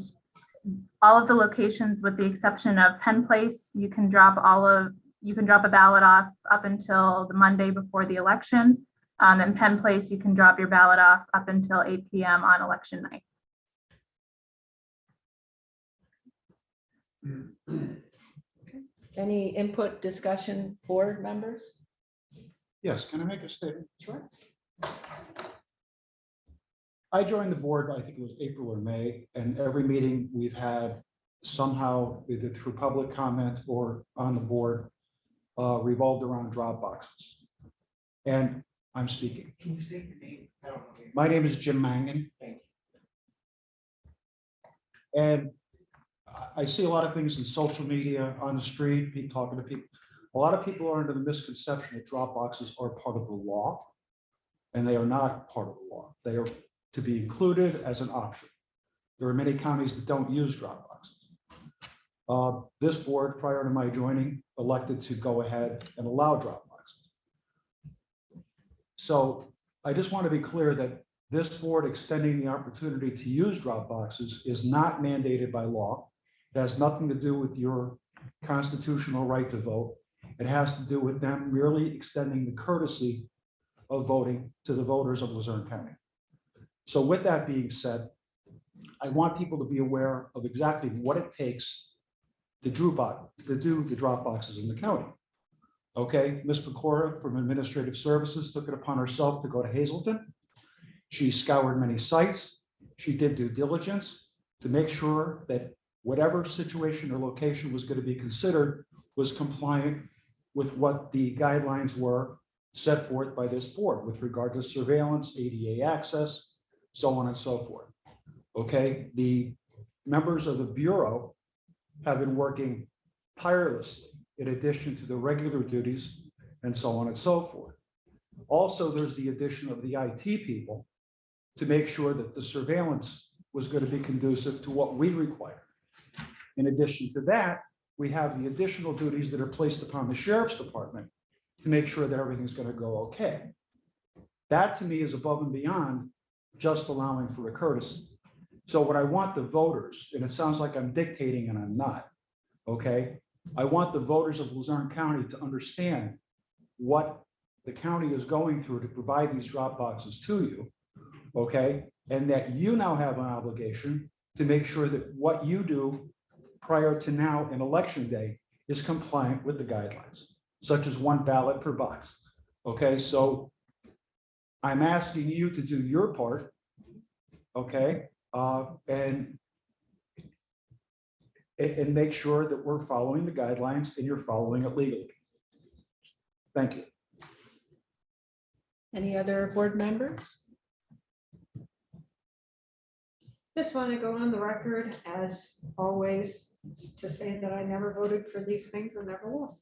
all of the locations, with the exception of Penn Place, you can drop a ballot off up until the Monday before the election. In Penn Place, you can drop your ballot off up until 8 p.m. on election night. Any input, discussion, board members? Yes, can I make a statement? Sure. I joined the board, I think it was April or May, and every meeting we've had somehow, either through public comment or on the board, revolved around drop boxes. And I'm speaking. Can you say your name? I don't know. My name is Jim Mangan. Thank you. And I see a lot of things in social media, on the street, people talking to people. A lot of people are under the misconception that drop boxes are part of the law, and they are not part of the law. They are to be included as an option. There are many counties that don't use drop boxes. This board, prior to my joining, elected to go ahead and allow drop boxes. So I just want to be clear that this board extending the opportunity to use drop boxes is not mandated by law. It has nothing to do with your constitutional right to vote. It has to do with them merely extending the courtesy of voting to the voters of Luzerne County. So with that being said, I want people to be aware of exactly what it takes to do the drop boxes in the county. Okay, Ms. Pecora from Administrative Services took it upon herself to go to Hazleton. She scoured many sites. She did due diligence to make sure that whatever situation or location was going to be considered was compliant with what the guidelines were set forth by this board with regard to surveillance, ADA access, so on and so forth. Okay, the members of the Bureau have been working tirelessly in addition to the regular duties and so on and so forth. Also, there's the addition of the IT people to make sure that the surveillance was going to be conducive to what we require. In addition to that, we have the additional duties that are placed upon the sheriff's department to make sure that everything's going to go okay. That to me is above and beyond just allowing for a courtesy. So what I want the voters, and it sounds like I'm dictating and I'm not, okay? I want the voters of Luzerne County to understand what the county is going through to provide these drop boxes to you, okay? And that you now have an obligation to make sure that what you do prior to now in election day is compliant with the guidelines, such as one ballot per box. Okay, so I'm asking you to do your part, okay, and make sure that we're following the guidelines and you're following it legally. Thank you. Any other board members? Just want to go on the record, as always, to say that I never voted for these things and never will.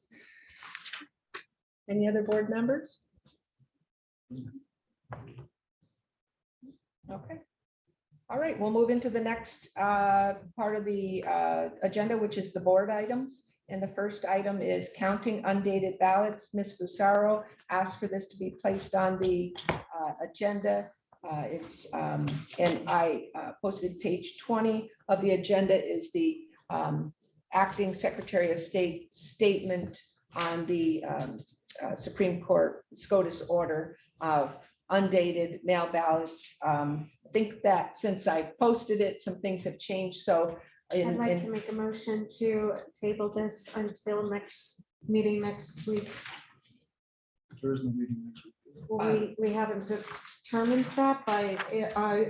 Any other board members? Okay. All right, we'll move into the next part of the agenda, which is the board items. And the first item is counting undated ballots. Ms. Fusaro asked for this to be placed on the agenda. And I posted page 20 of the agenda is the acting Secretary of State statement on the Supreme Court SCOTUS order of undated mail ballots. I think that since I posted it, some things have changed. So I'd like to make a motion to table this until next meeting next week. there is no meeting next week. We haven't determined that by,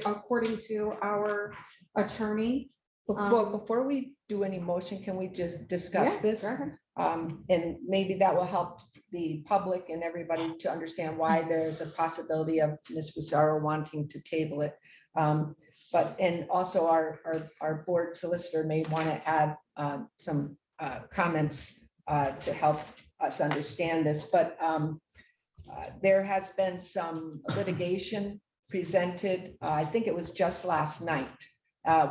according to our attorney. Well, before we do any motion, can we just discuss Yeah, this? go ahead. And maybe that will help the public and everybody to understand why there's a possibility of Ms. Fusaro wanting to table it. But, and also our board solicitor may want to add some comments to help us understand this, but there has been some litigation presented, I think it was just last night.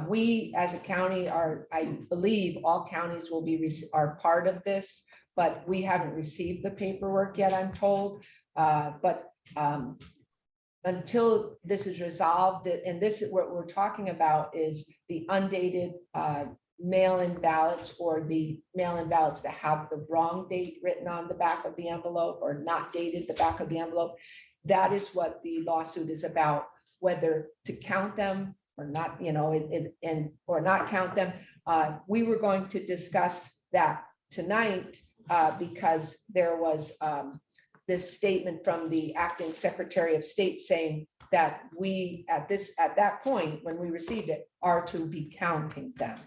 We as a county are, I believe all counties will be, are part of this, but we haven't received the paperwork yet, I'm told. But until this is resolved, and this is what we're talking about is the undated mail-in ballots, or the mail-in ballots that have the wrong date written on the back of the envelope or not dated the back of the envelope. That is what the lawsuit is about, whether to count them or not, you know, or not count them. We were going to discuss that tonight because there was this statement from the acting Secretary of State saying that we at that point when we received it are to be counting them.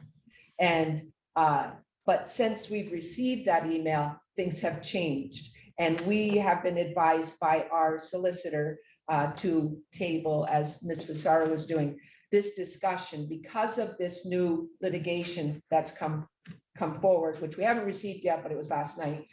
And but since we've received that email, things have changed, and we have been advised by our solicitor to table, as Ms. Fusaro was doing, this discussion because of this new litigation that's come forward, which we haven't received yet, but it was last night.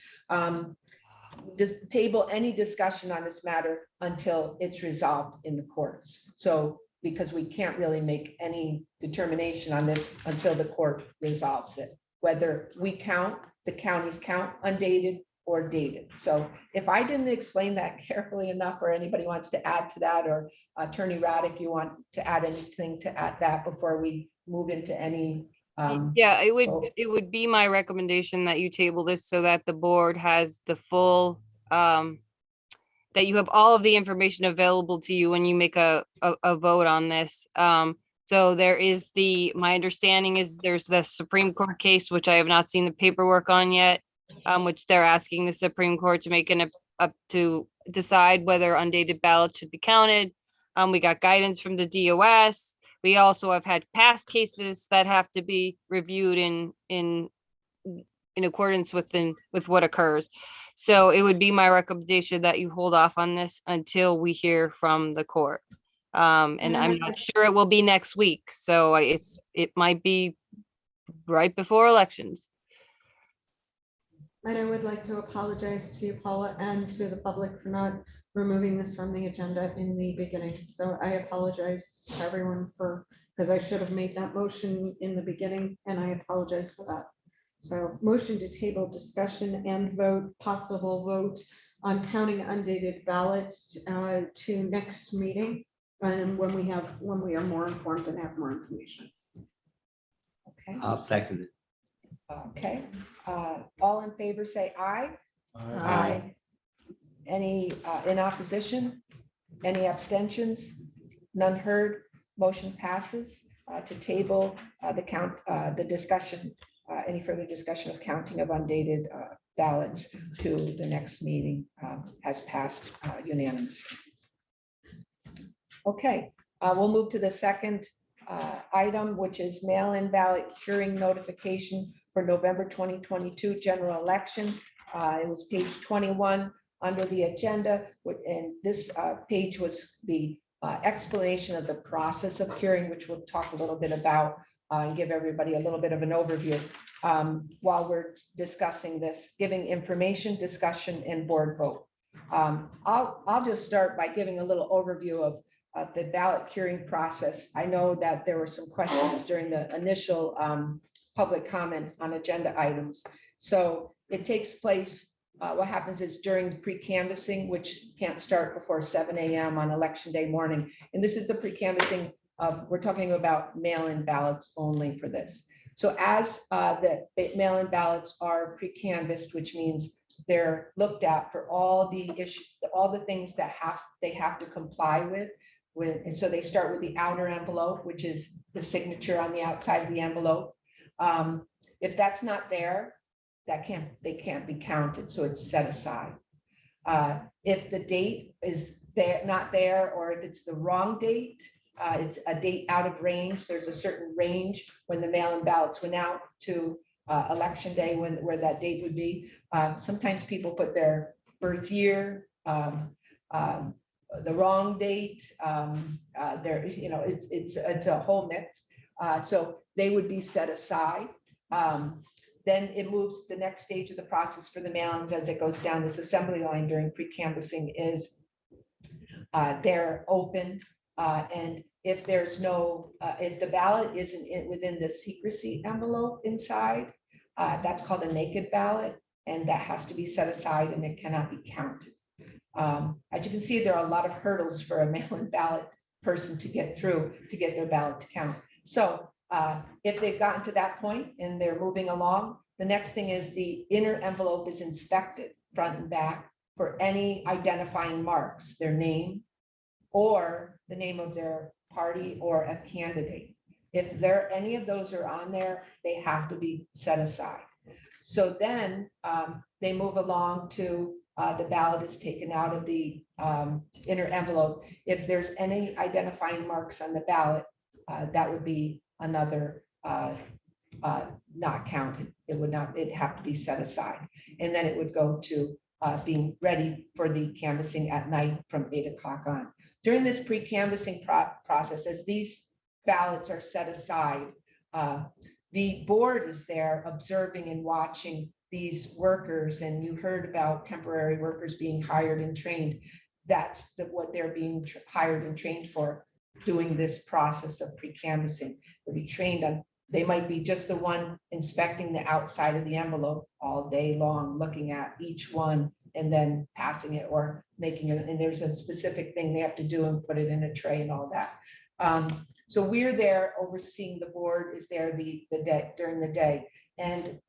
Just table any discussion on this matter until it's resolved in the courts. So because we can't really make any determination on this until the court resolves it, whether we count, the counties count undated or dated. So if I didn't explain that carefully enough, or anybody wants to add to that, or Attorney Raddick, you want to add anything to add that before we move into any? Yeah, so- it would be my recommendation that you table this so that the board has the full, that you have all of the information available to you when you make a vote on this. So there is my understanding is there's the Supreme Court case, which I have not seen the paperwork on yet, which they're asking the Supreme Court to make up to decide whether undated ballots should be counted. We got guidance from the DOS. We also have had past cases that have to be reviewed in accordance with what occurs. So it would be my recommendation that you hold off on this until we hear from the court. And I'm not sure it will be next week. So it might be right before elections. And I would like to apologize to you, Paula, and to the public for not removing this from the agenda in the beginning. So I apologize to everyone because I should have made that motion in the beginning, and I apologize for that. So motion to table discussion and vote, possible vote on counting undated ballots to next meeting, and when we are more informed and have more information. Okay. I'll second it. Okay, all in favor, say aye. Aye. Any in opposition? Any abstentions? None heard. Motion passes to table the discussion, any further discussion of counting of undated ballots to the next meeting has passed unanimously. Okay, we'll move to the second item, which is mail-in ballot curing notification for November 2022 general election. It was page 21 under the agenda, and this page was the explanation of the process of curing, which we'll talk a little bit about and give everybody a little bit of an overview while we're discussing this, giving information, discussion, and board vote. I'll just start by giving a little overview of the ballot curing process. I know that there were some questions during the initial public comment on agenda items. So it takes place, what happens is during pre-canvassing, which can't start before 7 a.m. on election day morning. And this is the pre-canvassing of, we're talking about mail-in ballots only for this. So as the mail-in ballots are pre-canvassed, which means they're looked at for all the issues, all the things that they have to comply with. And so they start with the outer envelope, which is the signature on the outside of the envelope. If that's not there, they can't be counted, so it's set aside. If the date is there, not there, or if it's the wrong date, it's a date out of range. There's a certain range when the mail-in ballots went out to election day where that date would be. Sometimes people put their birth year, the wrong date. There, it's a whole mix. So they would be set aside. Then it moves, the next stage of the process for the mail-ins as it goes down this assembly line during pre-canvassing is they're open. And if there's no, if the ballot isn't within the secrecy envelope inside, that's called a naked ballot, and that has to be set aside and it cannot be counted. As you can see, there are a lot of hurdles for a mail-in ballot person to get through to get their ballot to count. So if they've gotten to that point and they're moving along, the next thing is the inner envelope is inspected front and back for any identifying marks, their name or the name of their party or a candidate. If any of those are on there, they have to be set aside. So then they move along to the ballot is taken out of the inner envelope. If there's any identifying marks on the ballot, that would be another not counted. It'd have to be set aside. And then it would go to being ready for the canvassing at night from 8 o'clock on. During this pre-canvassing process, as these ballots are set aside, the board is there observing and watching these workers, and you heard about temporary workers being hired and trained. That's what they're being hired and trained for, doing this process of pre-canvassing. They'll be trained on, they might be just the one inspecting the outside of the envelope all day long, looking at each one and then passing it or making it, and there's a specific thing they have to do and put it in a tray and all that. So we're there overseeing, the board is there during the day. And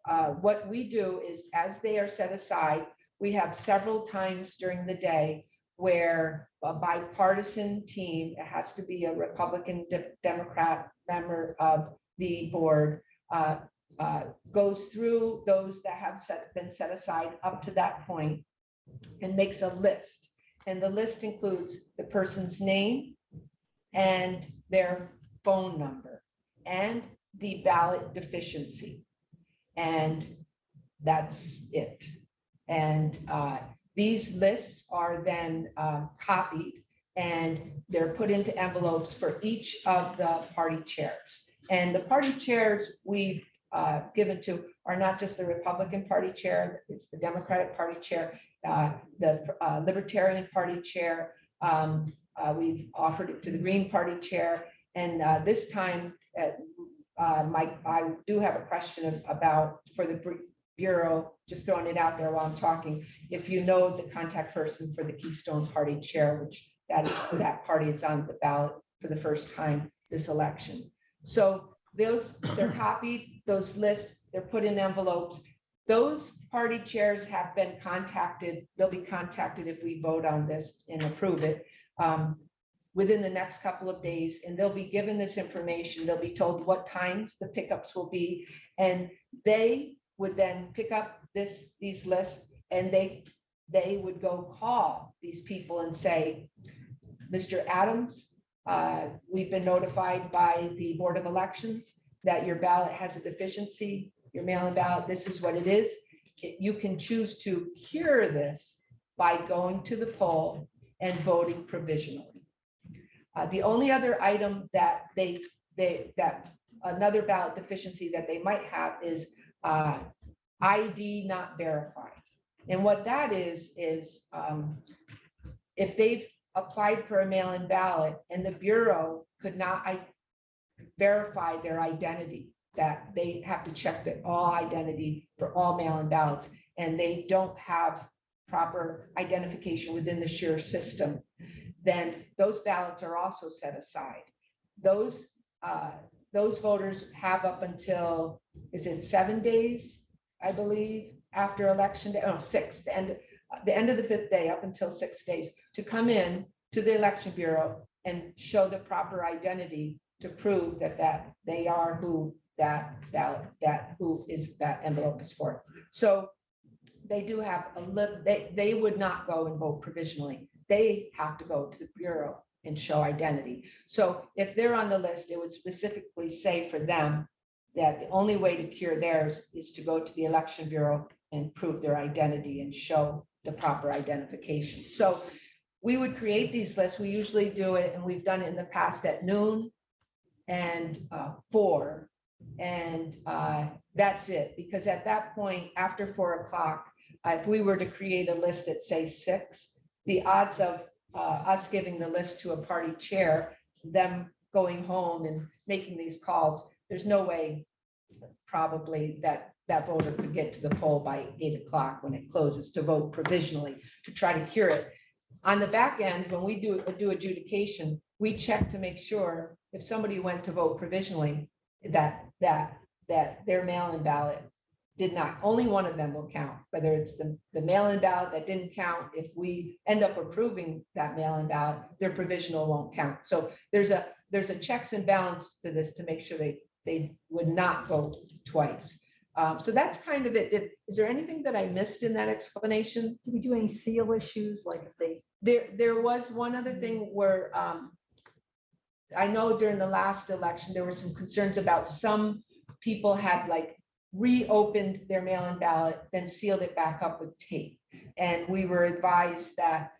what we do is, as they are set aside, we have several times during the day where a bipartisan team, it has to be a Republican, Democrat member of the board, goes through those that have been set aside up to that point and makes a list. And the list includes the person's name and their phone number and the ballot deficiency. And that's it. And these lists are then copied and they're put into envelopes for each of the party chairs. And the party chairs we've given to are not just the Republican Party chair, it's the Democratic Party chair, the Libertarian Party chair. We've offered it to the Green Party chair. And this time, I do have a question about, for the Bureau, just throwing it out there while I'm talking, if you know the contact person for the Keystone Party chair, which that party is on the ballot for the first time this election. So they're copied, those lists, they're put in envelopes. Those party chairs have been contacted. They'll be contacted if we vote on this and approve it within the next couple of days, and they'll be given this information. They'll be told what times the pickups will be, and they would then pick up these lists, and they would go call these people and say, Mr. Adams, we've been notified by the Board of Elections that your ballot has a deficiency, your mail-in ballot, this is what it is. You can choose to cure this by going to the poll and voting provisionally. The only other item that another ballot deficiency that they might have is ID not verified. And what that is if they've applied for a mail-in ballot and the Bureau could not verify their identity, that they have to check that all identity for all mail-in ballots, and they don't have proper identification within the SURE system, then those ballots are also set aside. Those voters have up until, is it 7 days, I believe, after election day, 6, the end of the 5th day, up until 6 days, to come in to the Election Bureau and show the proper identity to prove that they are who that ballot, who is that envelope is for. So they do have they would not go and vote provisionally. They have to go to the Bureau and show identity. So if they're on the list, it would specifically say for them that the only way to cure theirs is to go to the Election Bureau and prove their identity and show the proper identification. So we would create these lists. We usually do it, and we've done it in the past at noon and 4. And that's it, because at that point, after 4 o'clock, if we were to create a list at say 6, the odds of us giving the list to a party chair, them going home and making these calls, there's no way probably that that voter could get to the poll by 8 o'clock when it closes to vote provisionally to try to cure it. On the back end, when we do adjudication, we check to make sure if somebody went to vote provisionally, that their mail-in ballot did not, only one of them will count, whether it's the mail-in ballot that didn't count. If we end up approving that mail-in ballot, their provisional won't count. So there's a checks and balance to this to make sure they would not vote twice. So that's kind of it. Is there anything that I missed in that explanation? Do we do any seal issues like if they? There was one other thing where I know during the last election, there were some concerns about some people had like reopened their mail-in ballot, then sealed it back up with tape. And we were advised that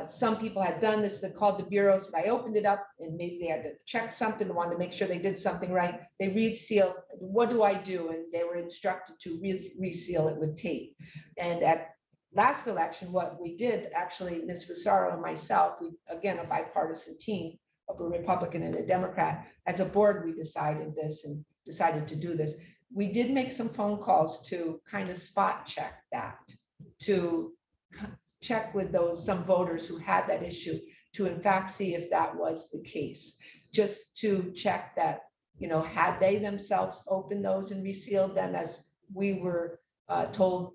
some people had done this. They called the bureau, said, I opened it up and maybe they had to check something, wanted to make sure they did something right. They resealed. What do I do? And they were instructed to reseal it with tape. And at last election, what we did, actually, Ms. Fusaro and myself, we, again, a bipartisan team of a Republican and a Democrat, as a board, we decided this and decided to do this. We did make some phone calls to kind of spot check that, to check with some voters who had that issue, to in fact see if that was the case, just to check that, had they themselves opened those and resealed them as we were told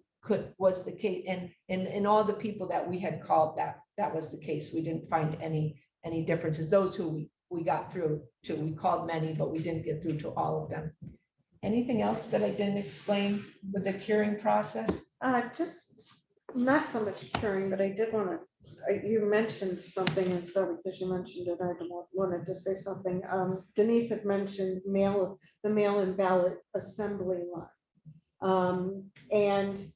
was the case. And in all the people that we had called, that was the case. We didn't find any differences. Those who we got through to, we called many, but we didn't get through to all of them. Anything else that I didn't explain with the curing process? Just not so much curing, but I did want to, you mentioned something, and so because you mentioned it, I wanted to say something. Denise had mentioned the mail-in ballot assembly line. And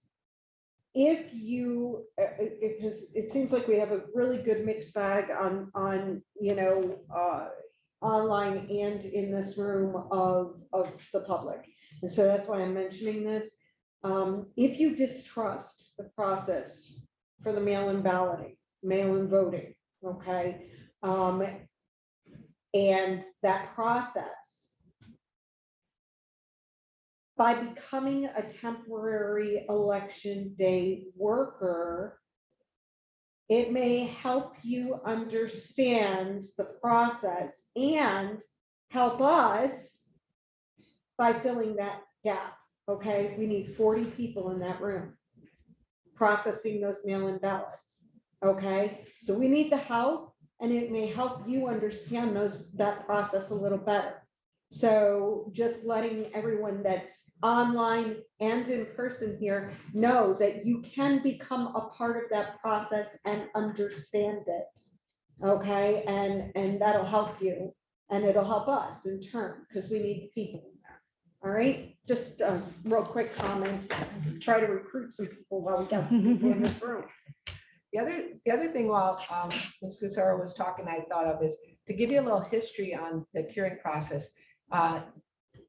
if you, because it seems like we have a really good mixed bag on online and in this room of the public. And so that's why I'm mentioning this. If you distrust the process for the mail-in balloting, mail-in voting, okay, and that process, by becoming a temporary election day worker, it may help you understand the process and help us by filling that gap. Okay, we need 40 people in that room processing those mail-in ballots. Okay, so we need the help, and it may help you understand that process a little better. So just letting everyone that's online and in person here know that you can become a part of that process and understand it. Okay, and that'll help you, and it'll help us in turn, because we need people in there. All right, just a real quick comment. Try to recruit some people while we got some people in this room. The other thing while Ms. Fusaro was talking, I thought of is to give you a little history on the curing process.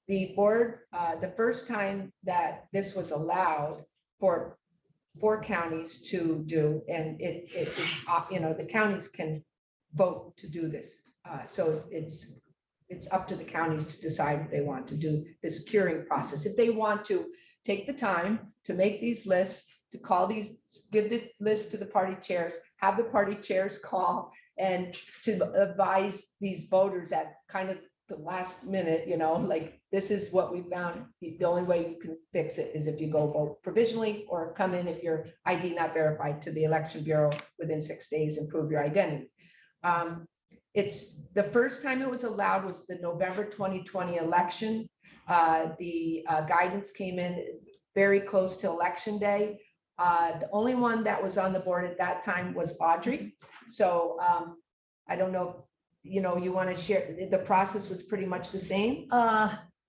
The board, the first time that this was allowed for 4 counties to do, and it's the counties can vote to do this. So it's up to the counties to decide if they want to do this curing process. If they want to take the time to make these lists, to call these, give the list to the party chairs, have the party chairs call, and to advise these voters at kind of the last minute, like, this is what we found. The only way you can fix it is if you go vote provisionally or come in if your ID not verified to the Election Bureau within 6 days and prove your identity. It's the first time it was allowed was the November 2020 election. The guidance came in very close to election day. The only one that was on the board at that time was Audrey. So I don't know, you know, you want to share, the process was pretty much the same?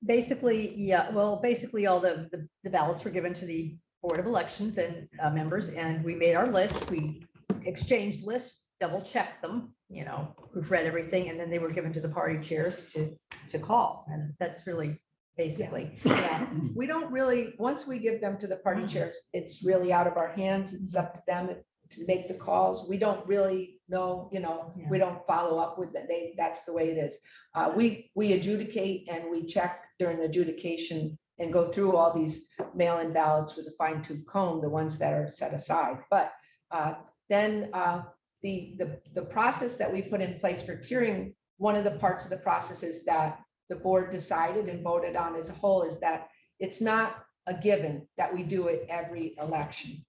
Basically, yeah, well, basically all the ballots were given to the Board of Elections and members, and we made our list. We exchanged lists, double checked them, you know, proofread everything, and then they were given to the party chairs to call. And that's really basically. Yeah, we don't really, once we give them to the party chairs, it's really out of our hands. It's up to them to make the calls. We don't really know, you know, we don't follow up with that. That's the way it is. We adjudicate and we check during adjudication and go through all these mail-in ballots with a fine-tooth comb, the ones that are set aside. But then the process that we put in place for curing, one of the parts of the process is that the board decided and voted on as a whole is that it's not a given that we do it every election.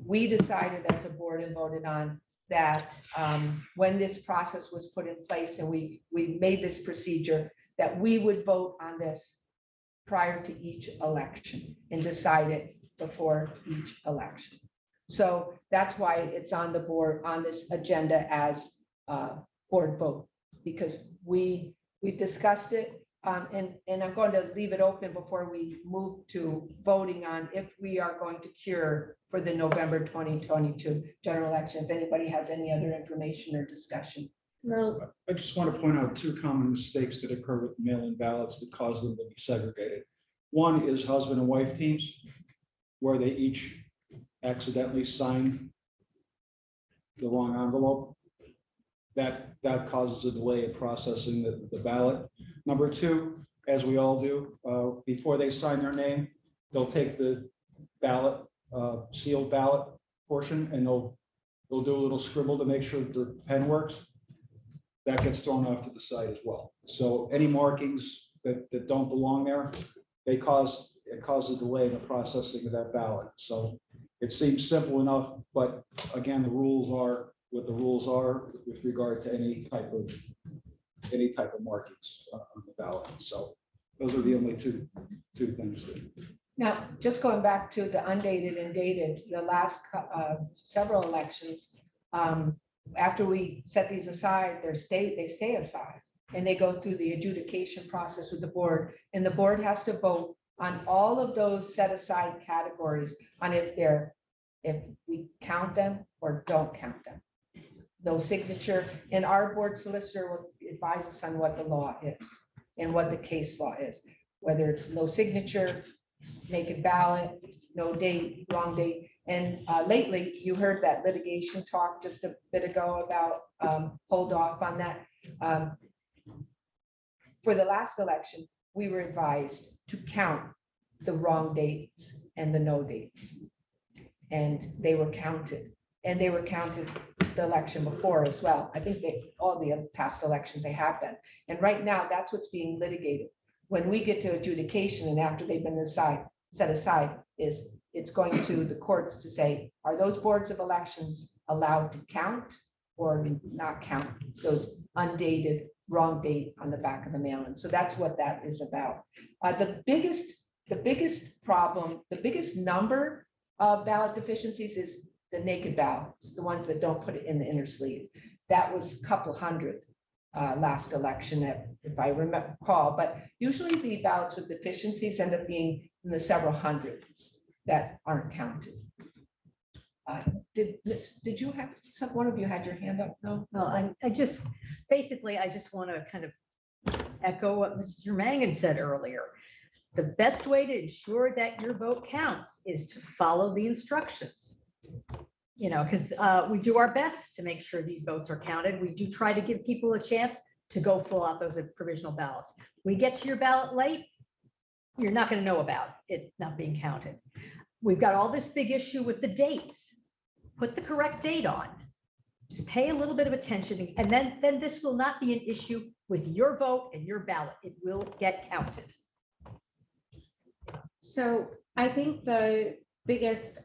We decided as a board and voted on that when this process was put in place and we made this procedure, that we would vote on this prior to each election and decide it before each election. So that's why it's on the board, on this agenda as a board vote, because we discussed it. And I'm going to leave it open before we move to voting on if we are going to cure for the November 2022 general election. If anybody has any other information or discussion. No, I just want to point out two common mistakes that occur with mail-in ballots that cause them to be segregated. One is husband and wife teams, where they each accidentally sign the wrong envelope. That causes a delay in processing the ballot. Number two, as we all do, before they sign their name, they'll take the ballot, sealed ballot portion, and they'll do a little scribble to make sure that the pen works. That gets thrown off to the side as well. So any markings that don't belong there, it causes a delay in the processing of that ballot. So it seems simple enough, but again, the rules are what the rules are with regard to any type of markings on the ballot. So those are the only two things that. Now, just going back to the undated and dated, the last several elections, after we set these aside, they stay aside and they go through the adjudication process with the board, and the board has to vote on all of those set aside categories on if we count them or don't count them. No signature, and our board solicitor will advise us on what the law is and what the case law is, whether it's no signature, naked ballot, no date, wrong date. And lately, you heard that litigation talk just a bit ago about hold off on that. For the last election, we were advised to count the wrong dates and the no dates. And they were counted. And they were counted the election before as well. I think all the past elections they have been. And right now, that's what's being litigated. When we get to adjudication and after they've been set aside, is it's going to the courts to say, are those boards of elections allowed to count or not count those undated wrong date on the back of the mail-in? So that's what that is about. The biggest problem, the biggest number of ballot deficiencies is the naked ballots, the ones that don't put it in the inner sleeve. That was a couple hundred last election, if I recall, but usually the ballots with deficiencies end up being in the several hundreds that aren't counted. Did you have one of you had your hand up? No. Well, I just want to kind of echo what Mr. Mangan said earlier. The best way to ensure that your vote counts is to follow the instructions. You know, because we do our best to make sure these votes are counted. We do try to give people a chance to go fill out those provisional ballots. We get to your ballot late, you're not going to know about it not being counted. We've got all this big issue with the dates. Put the correct date on. Just pay a little bit of attention, and then this will not be an issue with your vote and your ballot. It will get counted. so I think the biggest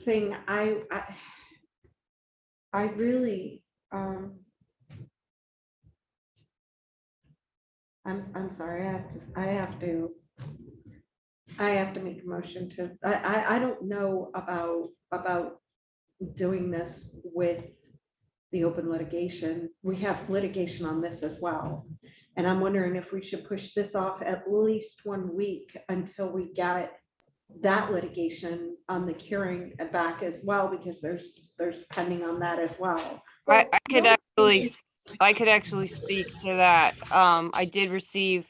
thing I really I'm sorry, I have to I have to make a motion to, I don't know about doing this with the open litigation. We have litigation on this as well. And I'm wondering if we should push this off at least 1 week until we get that litigation on the curing back as well, because there's pending on that as well. I could actually speak to that. I did receive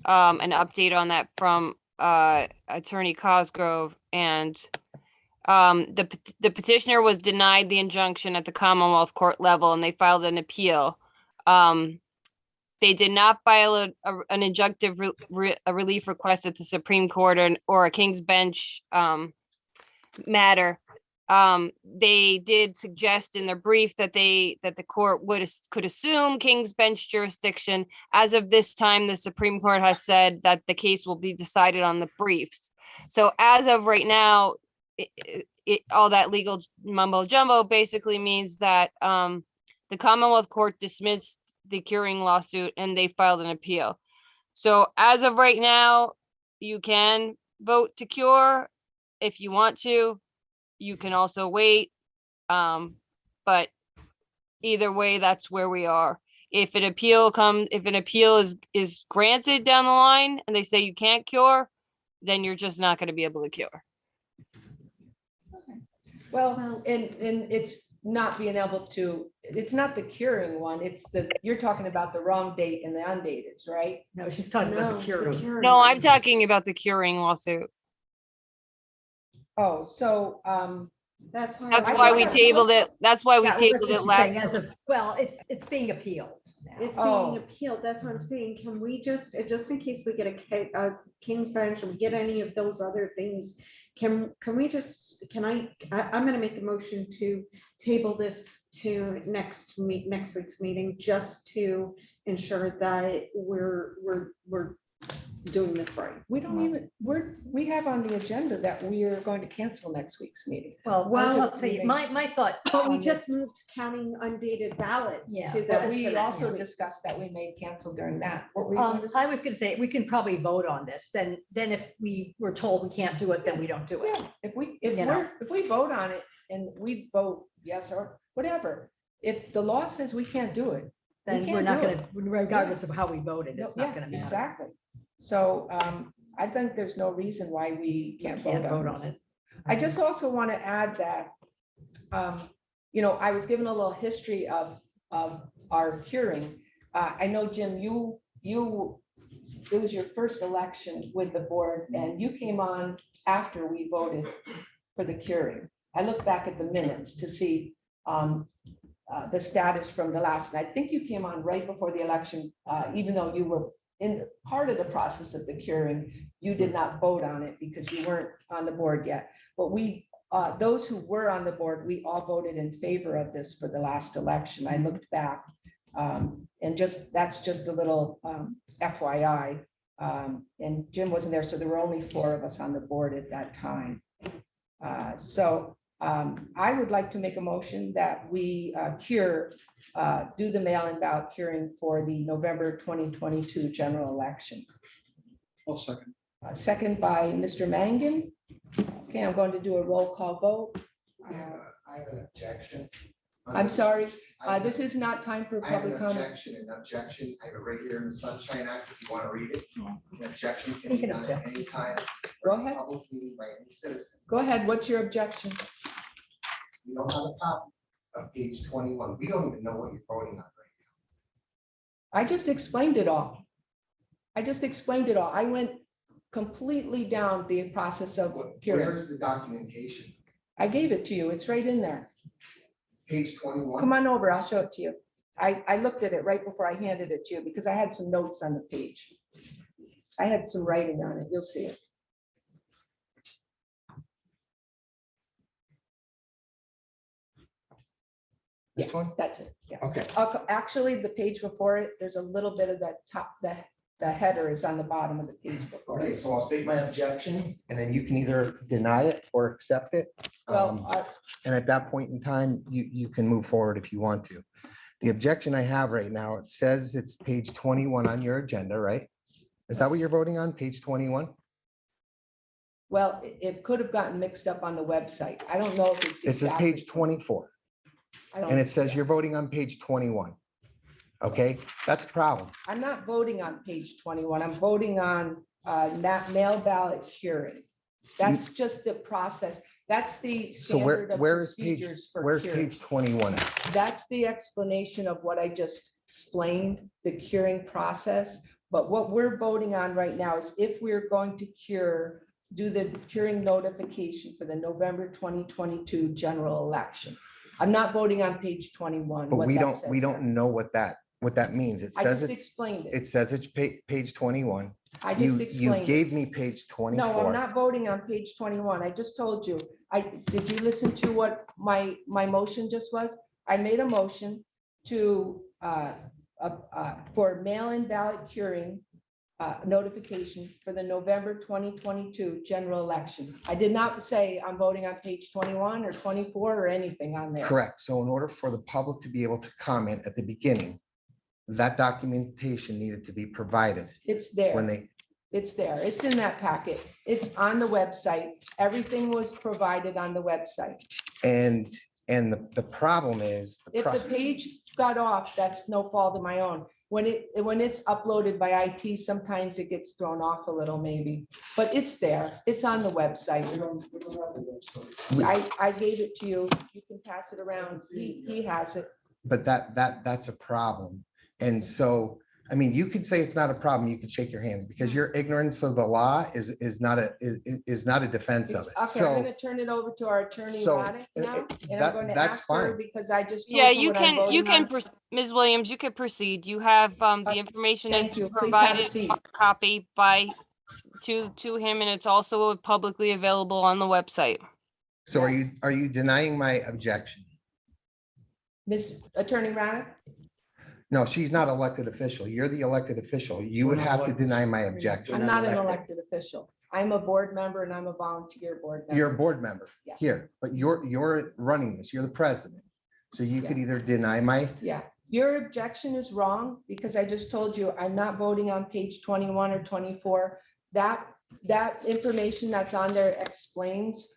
an update on that from Attorney Cosgrove, and the petitioner was denied the injunction at the Commonwealth Court level, and they filed an appeal. They did not file an injunctive relief request at the Supreme Court or a King's Bench matter. They did suggest in their brief that the court could assume King's Bench jurisdiction. As of this time, the Supreme Court has said that the case will be decided on the briefs. So as of right now, all that legal mumbo jumbo basically means that the Commonwealth Court dismissed the curing lawsuit and they filed an appeal. So as of right now, you can vote to cure if you want to. You can also wait. But either way, that's where we are. If an appeal is granted down the line and they say you can't cure, then you're just not going to be able to cure. Well, and it's not being able to, it's not the curing one, it's you're talking about the wrong date and the undated, right? No, she's talking about the cure. No, I'm talking about the curing lawsuit. Oh, so, That's why. That's why we tabled it. That's why we Yeah, tabled that's it what she's saying, last. as of- Well, it's being appealed now. It's Oh. being appealed, that's what I'm saying, can we just in case we get a King's Bench, or we get any of those other things, I'm gonna make a motion to table this to next week's meeting, just to ensure that we're doing this right. we don't even, we have on the agenda that we are going to cancel next week's meeting. Well, I'll tell you, my thought. But we on just this- moved counting undated ballots Yeah, to But the. we to that also week. discussed that we may cancel during that. What were you going to say? I was gonna say, we can probably vote on this, then if we were told we can't do it, then we don't do it. Yeah, if we vote on it and we vote yes or whatever, if the law says we can't do it, Then we we're can't not do gonna, regardless of how we voted, it's yeah, not gonna matter. exactly. So I think there's no reason why we can't vote on it. it. I just also want to add that, I was given a little history of our curing. I know, Jim, it was your first election with the board and you came on after we voted for the curing. I look back at the minutes to see the status from the last, and I think you came on right before the election, even though you were in part of the process of the curing, you did not vote on it because you weren't on the board yet. But those who were on the board, we all voted in favor of this for the last election. I looked back, and that's just a little FYI. And Jim wasn't there, so there were only 4 of us on the board at that time. I would like to make a motion that we do the mail-in ballot curing for the November 2022 general election. I'll second. Second by Mr. Mangan. Okay, I'm going to do a roll call vote. I have an objection. I'm sorry, this is not time for I have public an comment. objection. I have it right here in the Sunshine Act, if you want to read it. An objection can You be can done at object. any time. Go ahead. Public meeting by any citizen. Go ahead, what's your objection? You don't have a copy of page 21. We don't even know what you're voting on right I just explained it all. I went completely down the process of now. curing. Where is the documentation? I gave it to you, it's right in there. Page 21. Come on over, I'll show it to you. I looked at it right before I handed it to you because I had some notes on the page. I had some writing on it, you'll see it. This one? That's it, yeah. Okay. Actually, the page before it, there's a little bit of that top, the header is on the bottom of the page before Okay, it. so I'll state my objection and then you can either deny it or accept it. Well, And at that point in time, you can move forward if you want to. The objection I have right now, it says it's page 21 on your agenda, right? Is that what you're voting on, page 21? Well, it could have gotten mixed up on the website. I don't know if it's. This is exactly- page 24, I don't- and it says you're voting on page 21. Okay, that's a problem. I'm not voting on page 21. I'm voting on that mail ballot hearing. That's just the process. That's the So standard of where is page, procedures for where's curing. page 21 at? That's the explanation of what I just explained, the curing process. But what we're voting on right now is if we're going to do the curing notification for the November 2022 general election. I'm not voting on page 21. But what we that don't, says we there. don't know what that means. It I says just it's, explained it. it says it's page 21. I You, just you explained it. gave me page 24. No, I'm not voting on page 21. I just told you. Did you listen to what my motion just was? I made a motion to, for mail-in ballot curing notification for the November 2022 general election. I did not say I'm voting on page 21 or 24 or anything on there. Correct. So in order for the public to be able to comment at the beginning, that documentation needed to be provided It's there. when they, It's there. It's in that packet. It's on the website. Everything was provided on the website. and the problem is. If the page got off, that's no fault of my own. When it's uploaded by IT, sometimes it gets thrown off a little maybe, but it's there. It's on the website. I gave it to you. You can pass it around. He has it. But that's a problem. And so, I mean, you could say it's not a problem. You could shake your hands because your ignorance of the law is not a defense of it. Okay, I'm So gonna turn it over to our attorney, so, Roddick, now, and that- I'm going to that's ask her fine. because I just. told Yeah, you what I'm can, voting on. Ms. Williams, you could proceed. You have, the information has Thank you. been Please have a provided, seat. copy to him, and it's also publicly available on the website. so are you denying my objection? Miss Attorney Roddick? No, she's not elected official. You're the elected official. You would have to deny my objection. I'm not an elected official. I'm a board member and I'm a volunteer board member. You're a board member Yeah. here, but you're running this. You're the president. So you could either deny my, Yeah, your objection is wrong because I just told you I'm not voting on page 21 or 24. That information that's on there explains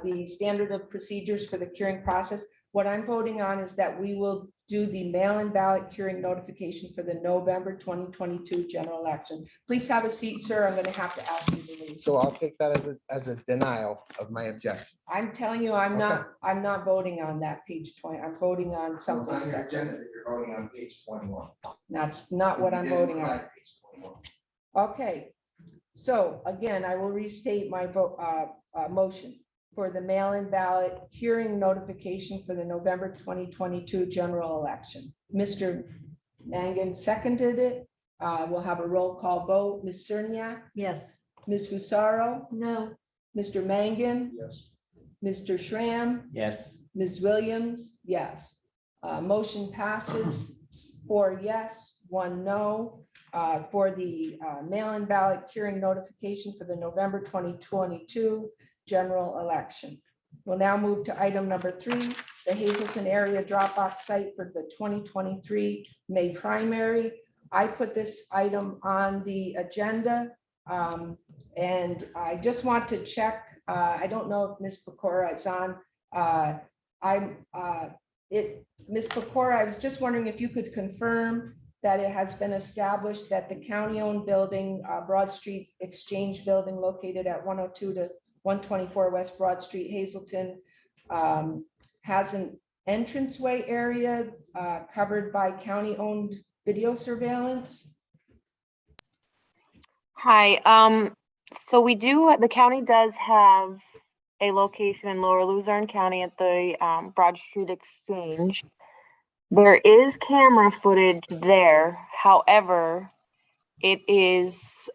the standard of procedures for the curing process. What I'm voting on is that we will do the mail-in ballot curing notification for the November 2022 general election. Please have a seat, sir. I'm going to have to ask you to leave. so I'll take that as a denial of my objection. I'm telling you, I'm not voting on that page 20. I'm voting on something. separate. that you're voting on page 21. That's not what I'm voting on. Okay, so again, I will restate my vote, motion for the mail-in ballot hearing notification for the November 2022 general election. Mr. Mangan seconded it. We'll have a roll call vote. Ms. Cerniak, Yes. Ms. Fusaro, No, Mr. Mangan, Yes. Mr. Schramm, Yes. Ms. Williams, yes. Motion passes 4 yes, 1 no, for the mail-in ballot hearing notification for the November 2022 general election. We'll now move to item number 3, the Hazleton area Dropbox site for the 2023 May primary. I put this item on the agenda, and I just want to check. I don't know if Ms. Pecora is on. Ms. Pecora, I was just wondering if you could confirm that it has been established that the county-owned building, Broad Street Exchange Building located at 102 to 124 West Broad Street, Hazleton, has an entranceway area covered by county-owned video surveillance. Hi, so the county does have a location in Lower Luzerne County at the Broad Street Exchange. There is camera footage there. However, it is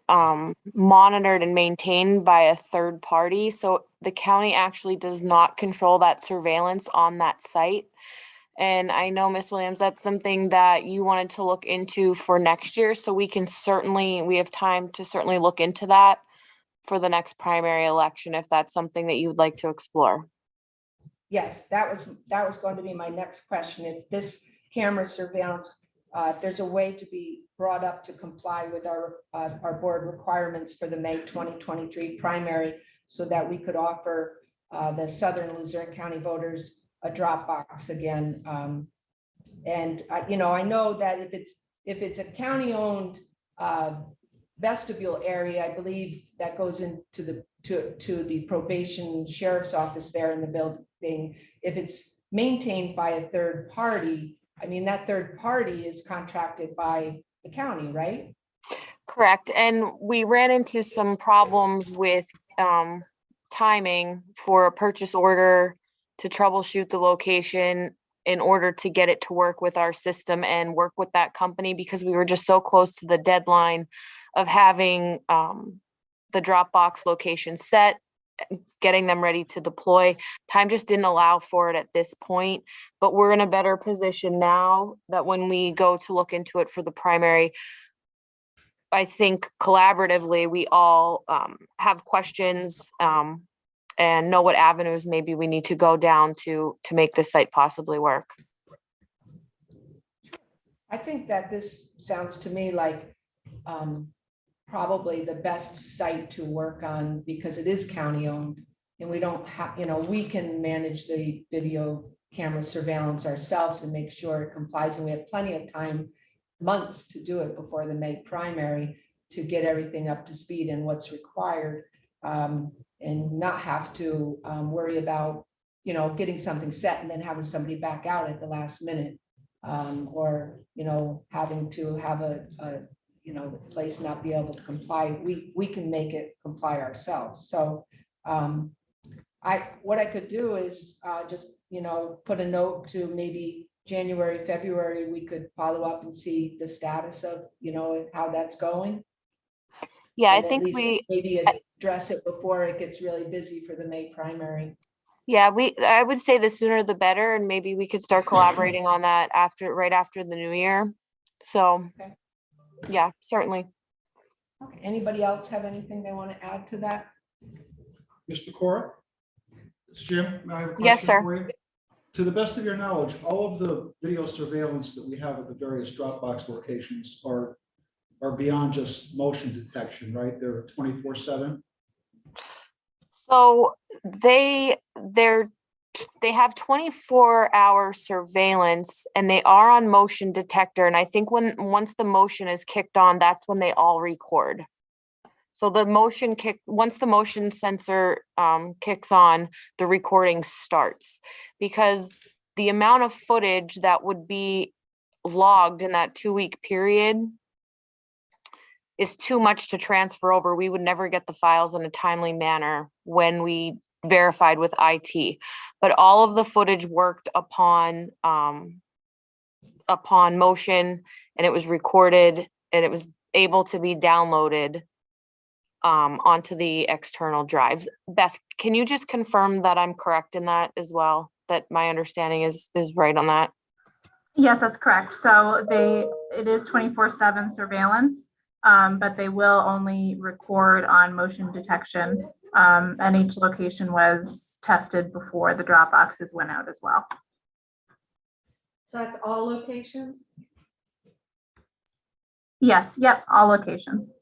monitored and maintained by a third party. So the county actually does not control that surveillance on that site. And I know, Ms. Williams, that's something that you wanted to look into for next year. So we have time to certainly look into that for the next primary election, if that's something that you would like to explore. Yes, that was going to be my next question. If this camera surveillance, if there's a way to be brought up to comply with our board requirements for the May 2023 primary, so that we could offer the Southern Luzerne County voters a drop box again. And I know that if it's a county-owned vestibule area, I believe that goes into the probation sheriff's office there in the building. If it's maintained by a third party, I mean, that third party is contracted by the county, right? Correct. And we ran into some problems with timing for a purchase order to troubleshoot the location in order to get it to work with our system and work with that company, because we were just so close to the deadline of having the Dropbox location set, getting them ready to deploy. Time just didn't allow for it at this point, but we're in a better position now that when we go to look into it for the primary, I think collaboratively, we all have questions and know what avenues maybe we need to go down to make this site possibly work. I think that this sounds to me like probably the best site to work on, because it is county owned and we don't have, we can manage the video camera surveillance ourselves and make sure it complies. And we have plenty of time, months to do it before the May primary, to get everything up to speed and what's required, and not have to worry about, getting something set and then having somebody back out at the last minute, or, having to have the place not be able to comply. We can make it comply ourselves. So what I could do is just, put a note to maybe January, February, we could follow up and see the status of, how that's going. Yeah, I And at think least maybe address it before it gets really busy for the May primary. Yeah, I would say the sooner the better, and maybe we could start collaborating on that right after the new year. So, Okay. yeah, certainly. Okay. Anybody else have anything they want to add to that? Mr. Cora? It's Jim. I have a Yes, question sir. for you. To the best of your knowledge, all of the video surveillance that we have at the various Dropbox locations are beyond just motion detection, right? They're 24/7. So they have 24-hour surveillance and they are on motion detector. And I think once the motion is kicked on, that's when they all record. So once the motion sensor kicks on, the recording starts, because the amount of footage that would be logged in that 2-week period is too much to transfer over. We would never get the files in a timely manner when we verified with IT. But all of the footage worked upon motion, and it was recorded, and it was able to be downloaded onto the external drives. Beth, can you just confirm that I'm correct in that as well? That my understanding is right on that? Yes, that's correct. So it is 24/7 surveillance, but they will only record on motion detection. And each location was tested before the drop boxes went out as well. So that's all locations? Yes, yep, all locations.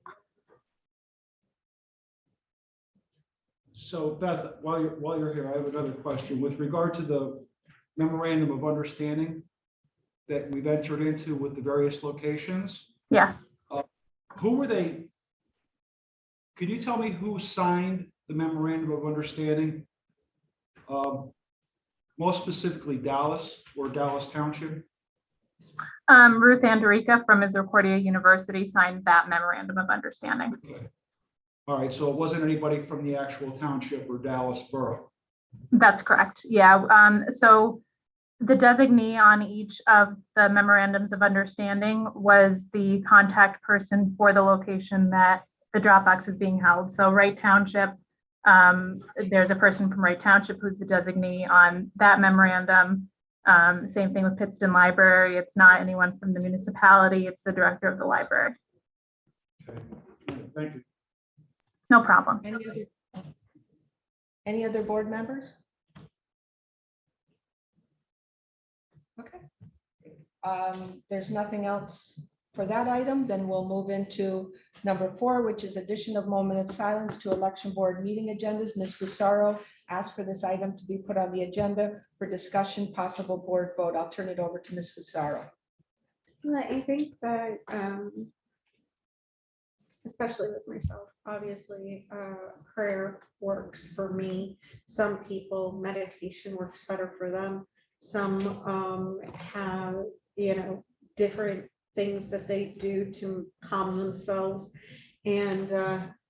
So Beth, while you're here, I have another question with regard to the memorandum of understanding that we've entered into with the various locations. Yes. Who were they? Could you tell me who signed the memorandum of understanding? Most specifically Dallas or Dallas Township? Ruth Andrika from Misericordia University signed that memorandum of understanding. Okay. All right, so it wasn't anybody from the actual township or Dallas borough? That's correct. Yeah. So the designee on each of the memorandums of understanding was the contact person for the location that the Dropbox is being held. So Wright Township, there's a person from Wright Township who's the designee on that memorandum. Same thing with Pittston Library. It's not anyone from the municipality. It's the director of the library. Okay, thank you. No problem. Any other board members? Okay. There's nothing else for that item. Then we'll move into number 4, which is addition of moment of silence to election board meeting agendas. Ms. Fusaro asked for this item to be put on the agenda for discussion, possible board vote. I'll turn it over to Ms. Fusaro. I think that, especially with myself, obviously, prayer works for me. Some people, meditation works better for them. Some have, different things that they do to calm themselves. And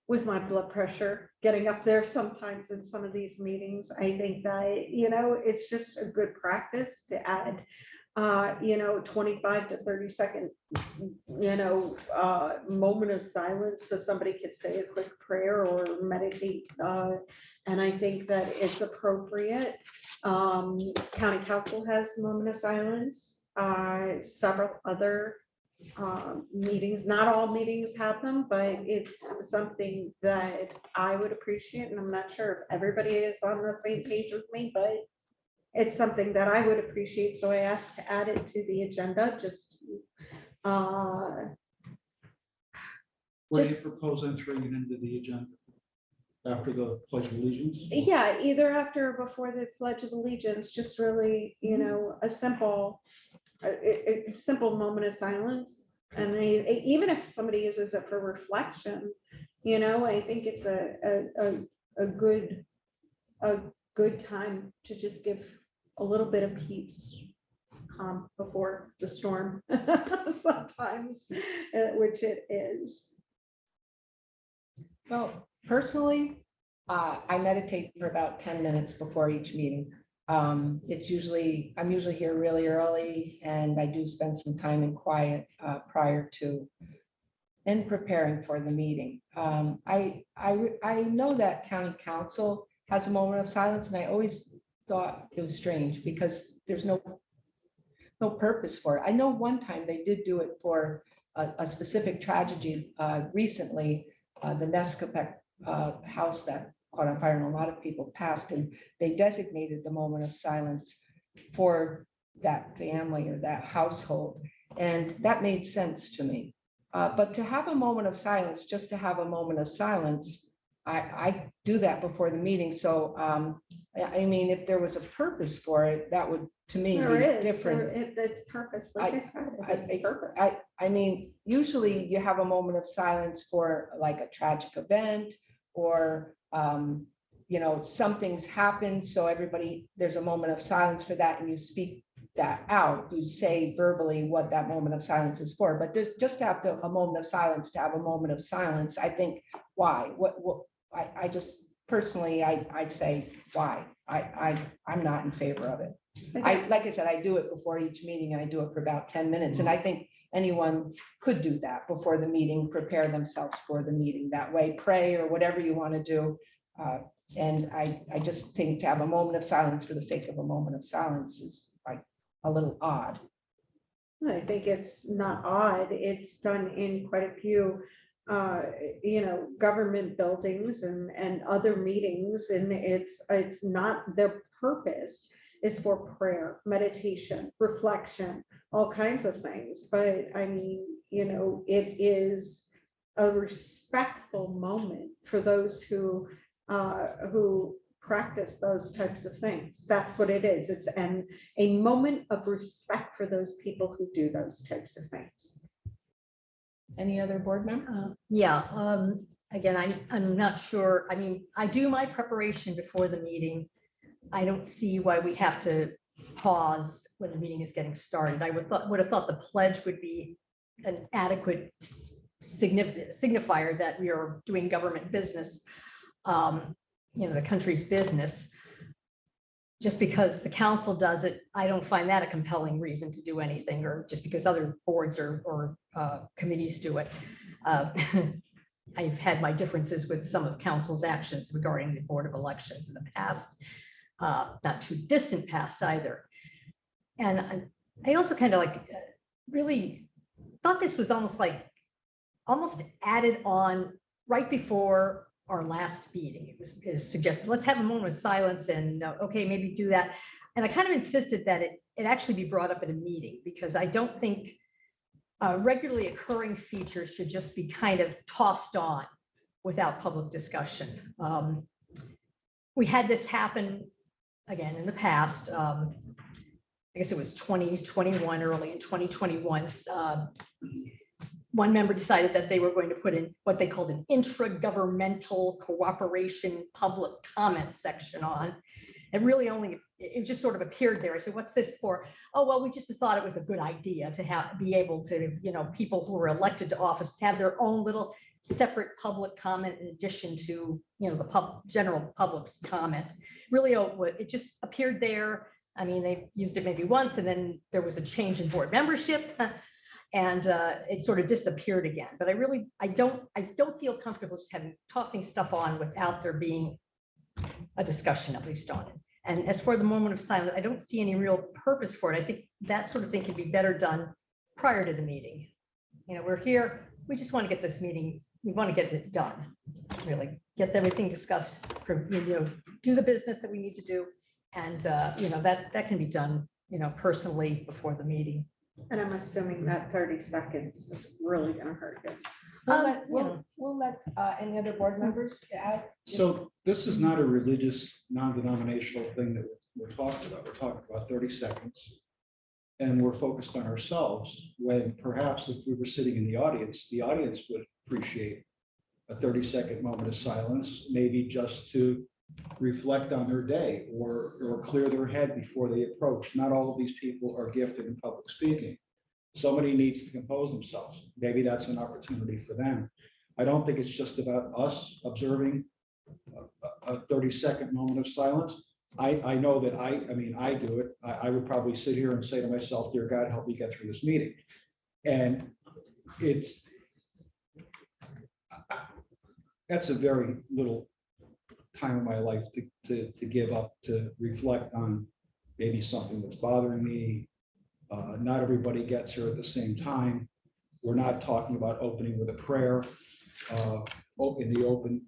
with my blood pressure getting up there sometimes in some of these meetings, I think that, it's just a good practice to add 25 to 30 second, moment of silence so somebody could say a quick prayer or meditate. And I think that it's appropriate. County Council has a moment of silence. Several other meetings, not all meetings have them, but it's something that I would appreciate. And I'm not sure if everybody is on the same page with me, but it's something that I would appreciate. So I asked to add it to the agenda. Where do you propose entering it into the agenda? After the Pledge of Allegiance? Yeah, either after or before the Pledge of Allegiance, just really, a simple moment of silence. And even if somebody uses it for reflection, I think it's a good time to just give a little bit of peace, calm before the storm sometimes, which it is. Well, personally, I meditate for about 10 minutes before each meeting. I'm usually here really early, and I do spend some time in quiet prior to and preparing for the meeting. I know that County Council has a moment of silence, and I always thought it was strange because there's no purpose for it. I know one time they did do it for a specific tragedy recently, the Nescopeck house that caught on fire, and a lot of people passed, and they designated the moment of silence for that family or that household, and that made sense to me. But to have a moment of silence, just to have a moment of silence, I do that before the meeting. So, I mean, if there was a purpose for it, that would, to me, There be is. different. It's purpose, like I said, it's purpose. I mean, usually you have a moment of silence for like a tragic event or, something's happened. So everybody, there's a moment of silence for that, and you speak that out. You say verbally what that moment of silence is for. But there's just to have a moment of silence, to have a moment of silence. I think, why? I just personally, I'd say why. I'm not in favor of it. Like I said, I do it before each meeting, and I do it for about 10 minutes. And I think anyone could do that before the meeting, prepare themselves for the meeting that way, pray or whatever you want to do. And I just think to have a moment of silence for the sake of a moment of silence is like a little odd. I think it's not odd. It's done in quite a few, government buildings and other meetings, and it's not, their purpose is for prayer, meditation, reflection, all kinds of things. But I mean, it is a respectful moment for those who practice those types of things. That's what it is. It's a moment of respect for those people who do those types of things. Any other board members? Again, I'm not sure. I mean, I do my preparation before the meeting. I don't see why we have to pause when the meeting is getting started. I would have thought the pledge would be an adequate signifier that we are doing government business, the country's business. Just because the council does it, I don't find that a compelling reason to do anything, or just because other boards or committees do it. I've had my differences with some of council's actions regarding the Board of Elections in the past, not too distant past either. And I also kind of really thought this was almost added on right before our last meeting. It was suggested, let's have a moment of silence, and okay, maybe do that. And I kind of insisted that it actually be brought up at a meeting, because I don't think regularly occurring features should just be kind of tossed on without public discussion. We had this happen again in the past. I guess it was 2021, early in 2021. One member decided that they were going to put in what they called an intragovernmental cooperation public comment section on. It really only, it just sort of appeared there. I said, what's this for? Oh, well, we just thought it was a good idea to be able to, people who were elected to office to have their own little separate public comment in addition to, the general public's comment. Really, it just appeared there. I mean, they used it maybe once, and then there was a change in board membership, and it sort of disappeared again. But I don't feel comfortable just tossing stuff on without there being a discussion at least on it. And as for the moment of silence, I don't see any real purpose for it. I think that sort of thing can be better done prior to the meeting. We're here, we just want to get this meeting, we want to get it done, really, get everything discussed, do the business that we need to do. And, that can be done, personally before the meeting. And I'm assuming that 30 seconds is really gonna hurt you. We'll let any other board members add. So this is not a religious, non-denominational thing that we're talking about. We're talking about 30 seconds. And we're focused on ourselves, when perhaps if we were sitting in the audience would appreciate a 30-second moment of silence, maybe just to reflect on their day or clear their head before they approach. Not all of these people are gifted in public speaking. Somebody needs to compose themselves. Maybe that's an opportunity for them. I don't think it's just about us observing a 30-second moment of silence. I know that I do it. I would probably sit here and say to myself, dear God, help me get through this meeting. And that's a very little time of my life to give up to reflect on maybe something that's bothering me. Not everybody gets here at the same time. We're not talking about opening with a prayer in the open.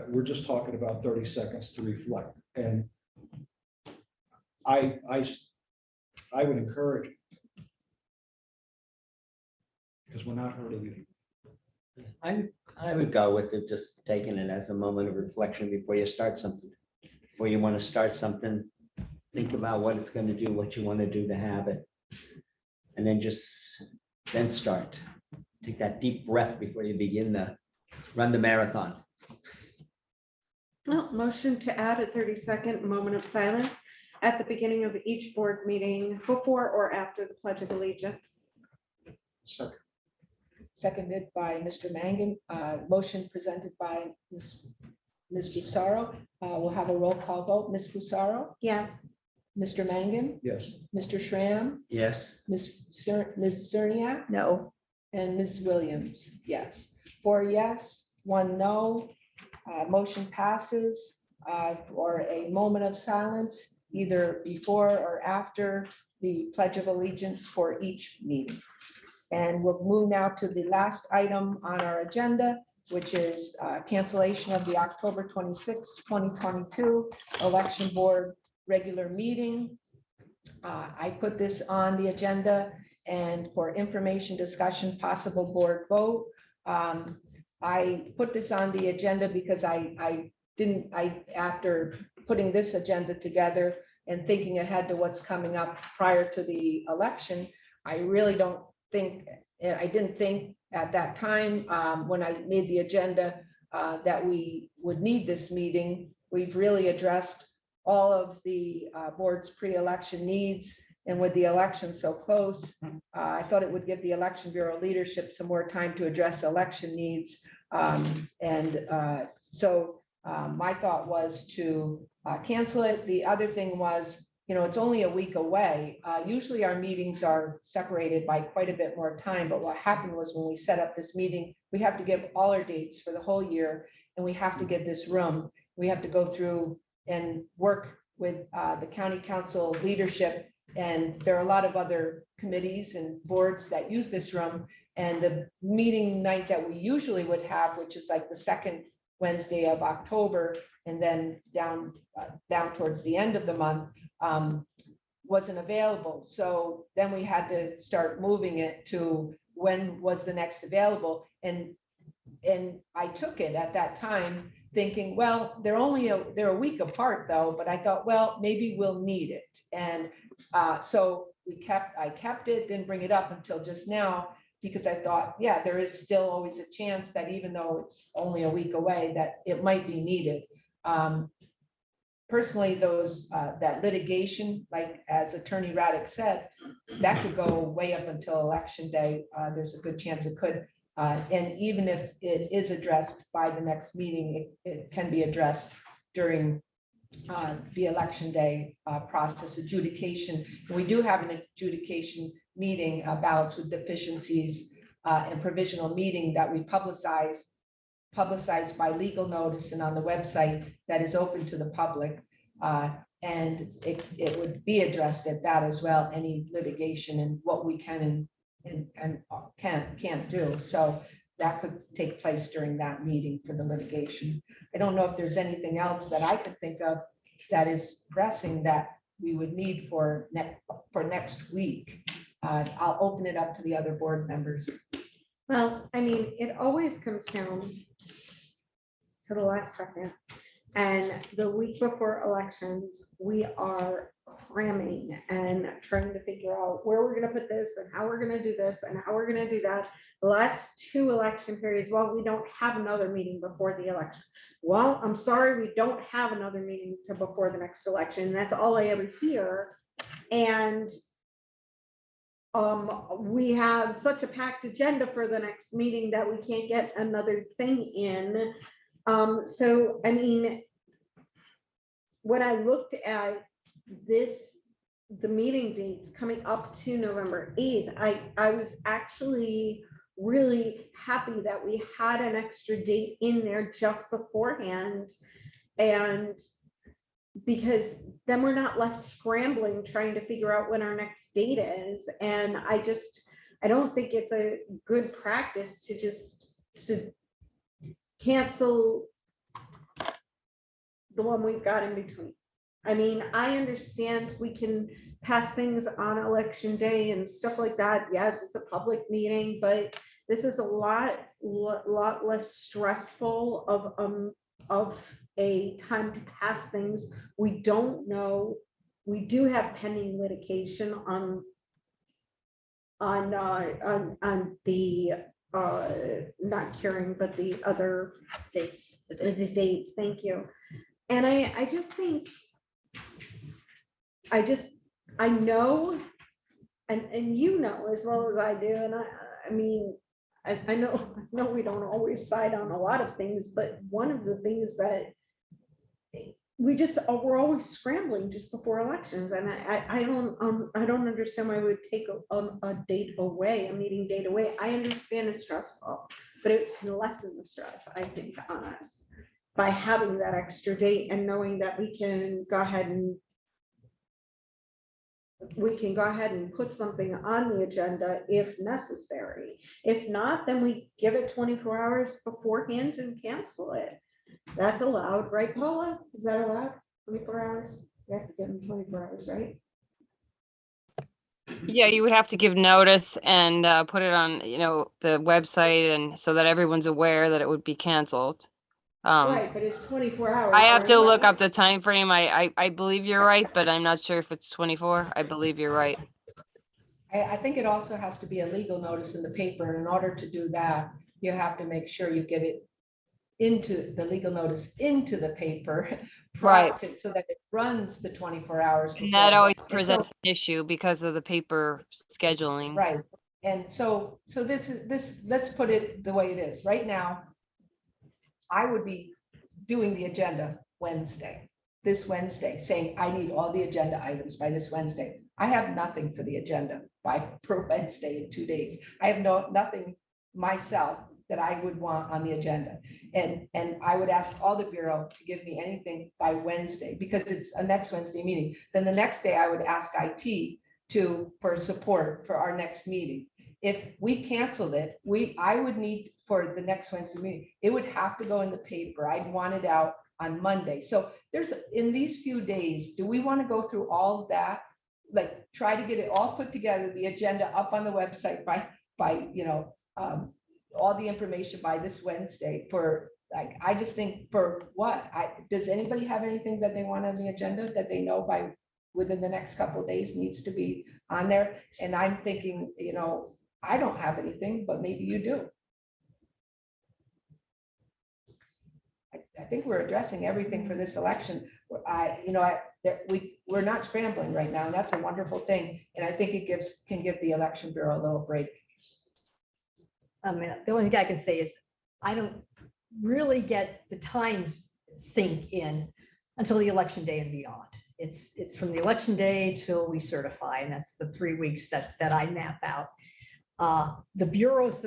We're just talking about 30 seconds to reflect. And I would encourage, because we're not hurting anyone. I would go with it, just taking it as a moment of reflection before you start something. Before you want to start something, think about what it's going to do, what you want to do to have it. And then start. Take that deep breath before you begin to run the marathon. Well, motion to add a 30-second moment of silence at the beginning of each board meeting before or after the Pledge of Allegiance. Second. Seconded by Mr. Mangan. Motion presented by Ms. Fusaro. We'll have a roll call vote. Ms. Fusaro, Yes. Mr. Mangan, Yes. Mr. Schramm, Yes. Ms. Cerniak, No. and Ms. Williams. Yes. 4 yes, 1 no. Motion passes for a moment of silence, either before or after the Pledge of Allegiance for each meeting. And we'll move now to the last item on our agenda, which is cancellation of the October 26, 2022 Election Board regular meeting. I put this on the agenda and for information, discussion, possible board vote. I put this on the agenda because after putting this agenda together and thinking ahead to what's coming up prior to the election, I really don't think, I didn't think at that time when I made the agenda that we would need this meeting. We've really addressed all of the board's pre-election needs, and with the election so close, I thought it would give the Election Bureau leadership some more time to address election needs. So my thought was to cancel it. The other thing was, it's only a week away. Usually our meetings are separated by quite a bit more time, but what happened was when we set up this meeting, we have to give all our dates for the whole year, and we have to get this room. We have to go through and work with the county council leadership, and there are a lot of other committees and boards that use this room. And the meeting night that we usually would have, which is like the second Wednesday of October, and then down towards the end of the month, wasn't available. So then we had to start moving it to when was the next available? And I took it at that time thinking, well, they're a week apart though, but I thought, well, maybe we'll need it. And so I kept it, didn't bring it up until just now, because I thought, yeah, there is still always a chance that even though it's only a week away, that it might be needed. Personally, that litigation, like as Attorney Raddick said, that could go way up until Election Day. There's a good chance it could. And even if it is addressed by the next meeting, it can be addressed during the Election Day process adjudication. And we do have an adjudication meeting, ballots with deficiencies and provisional meeting that we publicized by legal notice and on the website that is open to the public. And it would be addressed at that as well, any litigation and what we can and can't do. So that could take place during that meeting for the litigation. I don't know if there's anything else that I could think of that is pressing that we would need for next week. I'll open it up to the other board members. Well, I mean, it always comes down to the last second. And the week before elections, we are cramming and trying to figure out where we're going to put this and how we're going to do this and how we're going to do that. The last 2 election periods, well, we don't have another meeting before the election. Well, I'm sorry, we don't have another meeting to before the next election. That's all I ever hear. And we have such a packed agenda for the next meeting that we can't get another thing in. So, I mean, when I looked at the meeting dates coming up to November 8th, I was actually really happy that we had an extra date in there just beforehand. And because then we're not left scrambling, trying to figure out when our next date is. And I don't think it's a good practice to cancel the one we've got in between. I mean, I understand we can pass things on election day and stuff like that. Yes, it's a public meeting, but this is a lot less stressful of a time to pass things. We don't know. We do have pending litigation on the not curing, but the other dates, the dates. Thank you. And I just think, I know, and you know as well as I do, and I mean, I know we don't always side on a lot of things, but one of the things that we're always scrambling just before elections, and I don't understand why we would take a date away, a meeting date away. I understand it's stressful, but it can lessen the stress, I think, on us by having that extra date and knowing that we can go ahead and put something on the agenda if necessary. If not, then we give it 24 hours beforehand and cancel it. That's allowed, right, Paula? Is that allowed? 24 hours? You have to give them 24 hours, right? Yeah, you would have to give notice and put it on, the website, and so that everyone's aware that it would be canceled. Right, but it's 24 hours. I have to right? look up the time frame. I believe you're right, but I'm not sure if it's 24. I believe you're right. I think it also has to be a legal notice in the paper. And in order to do that, you have to make sure you get it into the legal notice into the paper. Right. So that it runs the 24 hours. And that always And presents an issue because of the paper scheduling. Right. And so let's put it the way it is. Right now, I would be doing the agenda this Wednesday, saying I need all the agenda items by this Wednesday. I have nothing for the agenda for Wednesday in 2 days. I have nothing myself that I would want on the agenda. And I would ask all the Bureau to give me anything by Wednesday, because it's a next Wednesday meeting. Then the next day I would ask IT for support for our next meeting. If we canceled it, I would need for the next Wednesday meeting, it would have to go in the paper. I'd want it out on Monday. So in these few days, do we want to go through all of that? Like try to get it all put together, the agenda up on the website by by, all the information by this Wednesday for, like, I just think for what? Does anybody have anything that they want on the agenda that they know by within the next couple of days needs to be on there? And I'm thinking, I don't have anything, but maybe you do. I think we're addressing everything for this election. We're not scrambling right now, and that's a wonderful thing. And I think it can give the election bureau a little break. I mean, the only thing I can say is I don't really get the times sink in until the election day and beyond. It's from the election day till we certify, and that's the 3 weeks that I map out. The bureaus,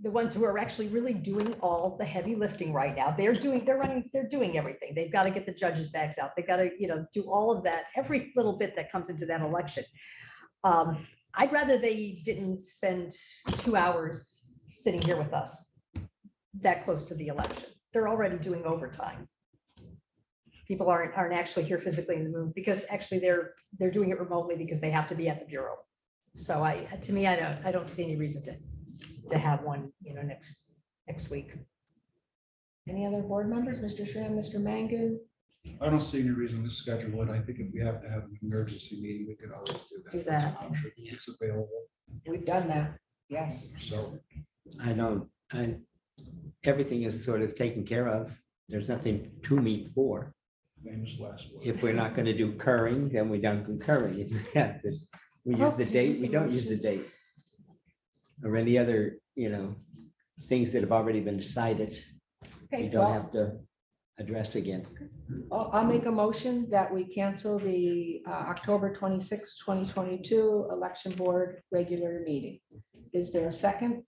the ones who are actually really doing all the heavy lifting right now, they're doing everything. They've got to get the judges' bags out. They've got to, do all of that, every little bit that comes into that election. I'd rather they didn't spend 2 hours sitting here with us that close to the election. They're already doing overtime. People aren't actually here physically in the room because actually they're doing it remotely because they have to be at the bureau. So to me, I don't see any reason to have one, next week. Any other board members? Mr. Schramm, Mr. Mangan? I don't see any reason to schedule it. I think if we have to have an emergency meeting, we could always do that. Do that. I'm sure it's available. We've done that. Yes. So Everything is sort of taken care of. There's nothing to meet for. famous last word. If we're not going to do curring, then we don't do curring. If we have to, we use the date, we don't use the date. Or any other, things that have already been decided, we Okay, don't well, have to address again. I'll make a motion that we cancel the October 26, 2022 election board regular meeting. Is there a second?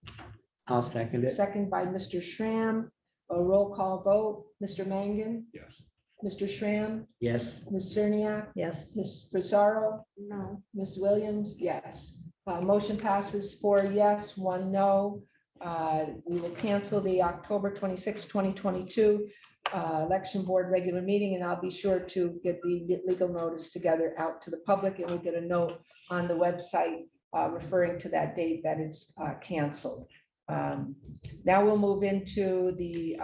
I'll second it. Second by Mr. Schramm. A roll call vote. Mr. Mangan, Yes. Mr. Schramm, Yes, Ms. Cerniak, Yes. Ms. Frisaro, No. Ms. Williams, yes. Motion passes 4 yes, 1 no. We will cancel the October 26, 2022 election board regular meeting, and I'll be sure to get the legal notice together out to the public, and we'll get a note on the website referring to that date that it's canceled. Now we'll move into the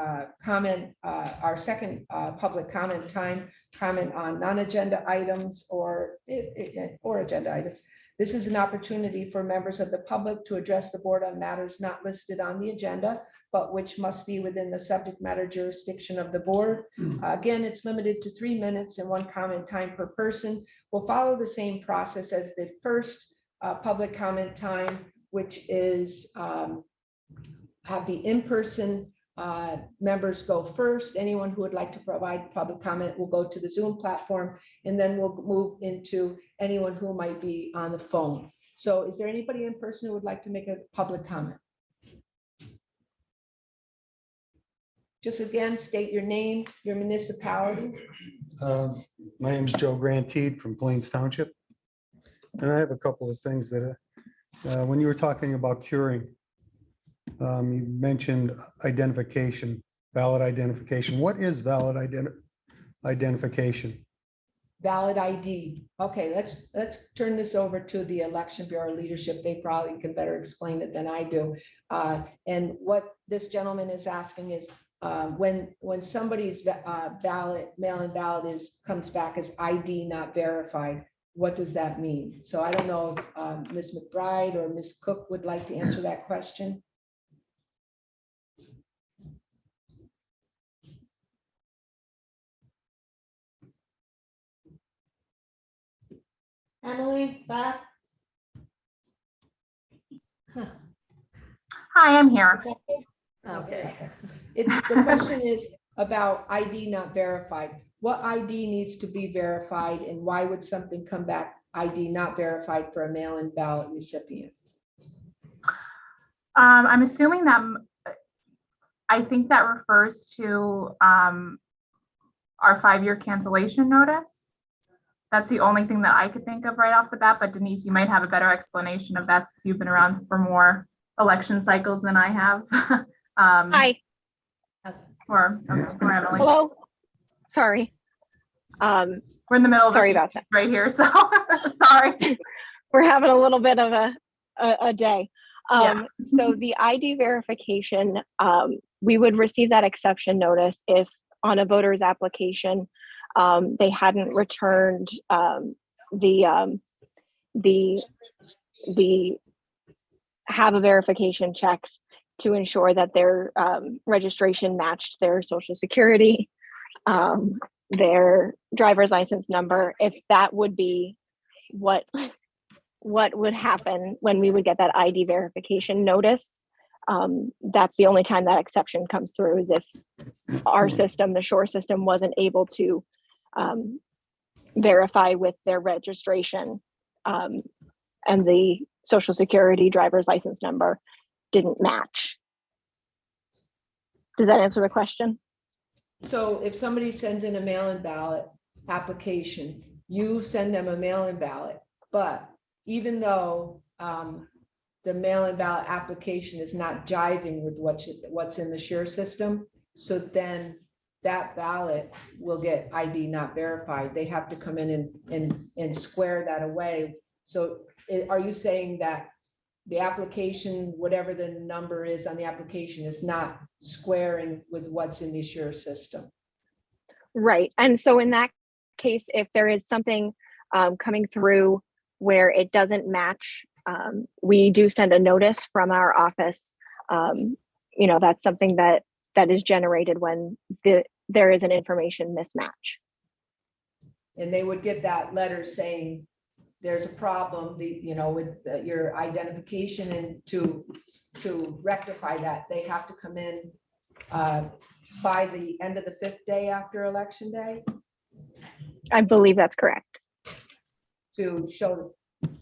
comment, our second public comment time, comment on non-agenda items or agenda items. This is an opportunity for members of the public to address the board on matters not listed on the agenda, but which must be within the subject matter jurisdiction of the board. Again, it's limited to 3 minutes and 1 comment time per person. We'll follow the same process as the first public comment time, which is have the in-person members go first. Anyone who would like to provide public comment will go to the Zoom platform, and then we'll move into anyone who might be on the phone. So is there anybody in person who would like to make a public comment? Just again, state your name, your municipality. My name is Joe Grantede from Plains Township. And I have a couple of things that, when you were talking about curing, you mentioned identification, valid identification. What is valid identification? Valid ID. Okay, let's turn this over to the Election Bureau leadership. They probably can better explain it than I do. And what this gentleman is asking is, when somebody's ballot, mail-in ballot comes back as ID not verified, what does that mean? So I don't know if Ms. McBride or Ms. Cook would like to answer that question. Emily, back? Hi, I'm here. Okay. The question is about ID not verified. What ID needs to be verified, and why would something come back ID not verified for a mail-in ballot recipient? I'm assuming that, I think that refers to our 5-year cancellation notice. That's the only thing that I could think of right off the bat, but Denise, you might have a better explanation of that since you've been around for more election cycles than I have. Hi. Or Emily. Hello. Sorry. We're in the middle of sorry about that. right here, so sorry. We're having a little bit of a day. So the ID verification, we would receive that exception notice if on a voter's application, they hadn't returned the have a verification checks to ensure that their registration matched their social security, their driver's license number. If that would be what would happen when we would get that ID verification notice. That's the only time that exception comes through, is if our system, the Shore system, wasn't able to verify with their registration, and the social security driver's license number didn't match. Does that answer the question? So if somebody sends in a mail-in ballot application, you send them a mail-in ballot, but even though the mail-in ballot application is not jiving with what's in the Share system, so then that ballot will get ID not verified. They have to come in and square that away. So are you saying that the application, whatever the number is on the application, is not squaring with what's in the Share system? Right. And so in that case, if there is something coming through where it doesn't match, we do send a notice from our office. That's something that is generated when there is an information mismatch. And they would get that letter saying there's a problem, with your identification, and to rectify that, they have to come in by the end of the 5th day after Election Day I believe that's correct. to show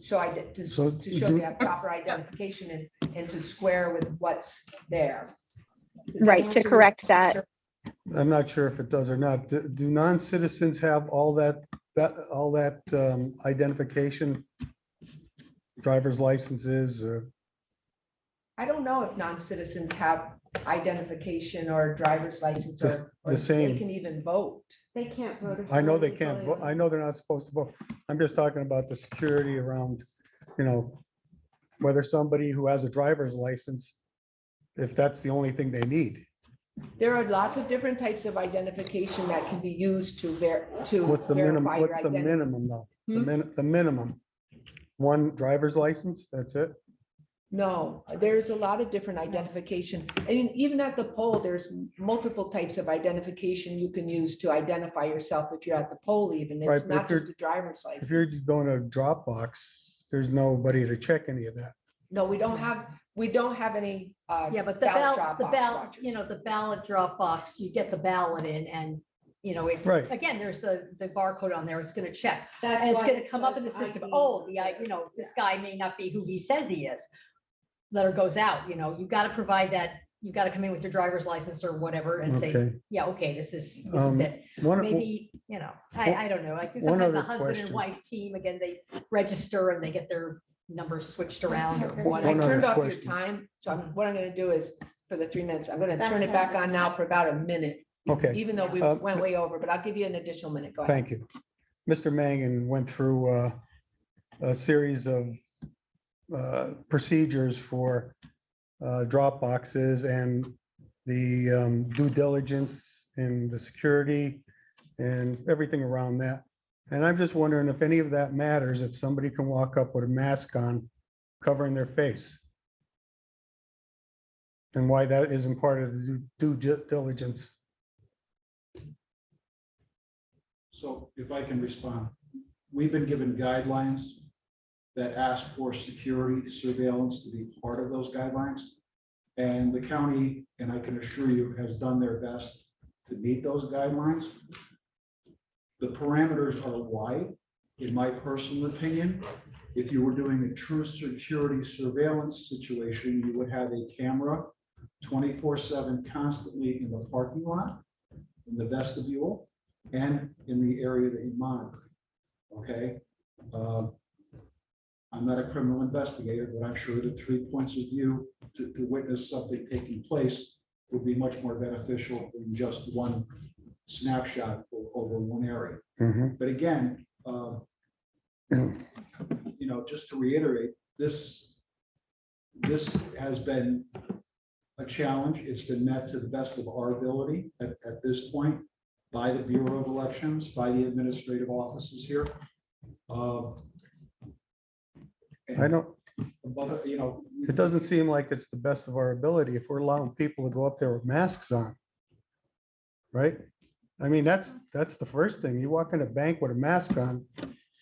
they have proper identification and to square with what's there. Does that Right, to answer correct your- that. I'm not sure if it does or not. Do non-citizens have all that identification? Driver's licenses, I don't know if non-citizens have identification or driver's license or the they same. can even vote. They can't vote. if I know they're they can't, illegally vote. I know they're not supposed to vote. I'm just talking about the security around, whether somebody who has a driver's license, if that's the only thing they need. There are lots of different types of identification that can be used to What's the minimum, verify your what's the identity. minimum though? The minimum. One driver's license, that's it? No, there's a lot of different identification. And even at the poll, there's multiple types of identification you can use to identify yourself if you're at the poll even. Right, It's but not if you're- just a driver's If you're license. just going to Dropbox, there's nobody to check any of that. No, we don't have any. Yeah, but the ballot ballot, drop box watchers. the ballot drop box, you get the ballot in and, Right. again, there's the barcode on there, it's gonna check. That's And it's why gonna come up in the system, this guy may not be who he says he is. Letter goes out, you gotta provide that, you gotta come in with your driver's license or whatever and say, Okay. yeah, okay, this is it. One, Maybe, I don't know, like one sometimes a other husband and question. wife team, again, they register and they get their numbers switched around or I whatever. turned other off your question. time, so what I'm gonna do is, for the 3 minutes, I'm gonna turn it back on now for about a minute, okay, even though we went way over, but I'll give you an additional minute. Go ahead. thank you. Mr. Mangan went through a series of procedures for drop boxes and the due diligence and the security and everything around that. And I'm just wondering if any of that matters, if somebody can walk up with a mask on, covering their face. And why that isn't part of the due diligence. So if I can respond, we've been given guidelines that ask for security surveillance to be part of those guidelines. And the county, and I can assure you, has done their best to meet those guidelines. The parameters are wide, in my personal opinion. If you were doing a true security surveillance situation, you would have a camera 24/7 constantly in the parking lot, in the vestibule, and in the area that you monitor. Okay? I'm not a criminal investigator, but I'm sure the 3 points of view to witness something taking place would be much more beneficial than just one snapshot over one area. Mhm. But again, just to reiterate, this This has been a challenge. It's been met to the best of our ability at this point by the Bureau of Elections, by the administrative offices here. I don't, But, you know. it doesn't seem like it's the best of our ability if we're allowing people to go up there with masks on. Right? I mean, that's the first thing. You walk in a bank with a mask on,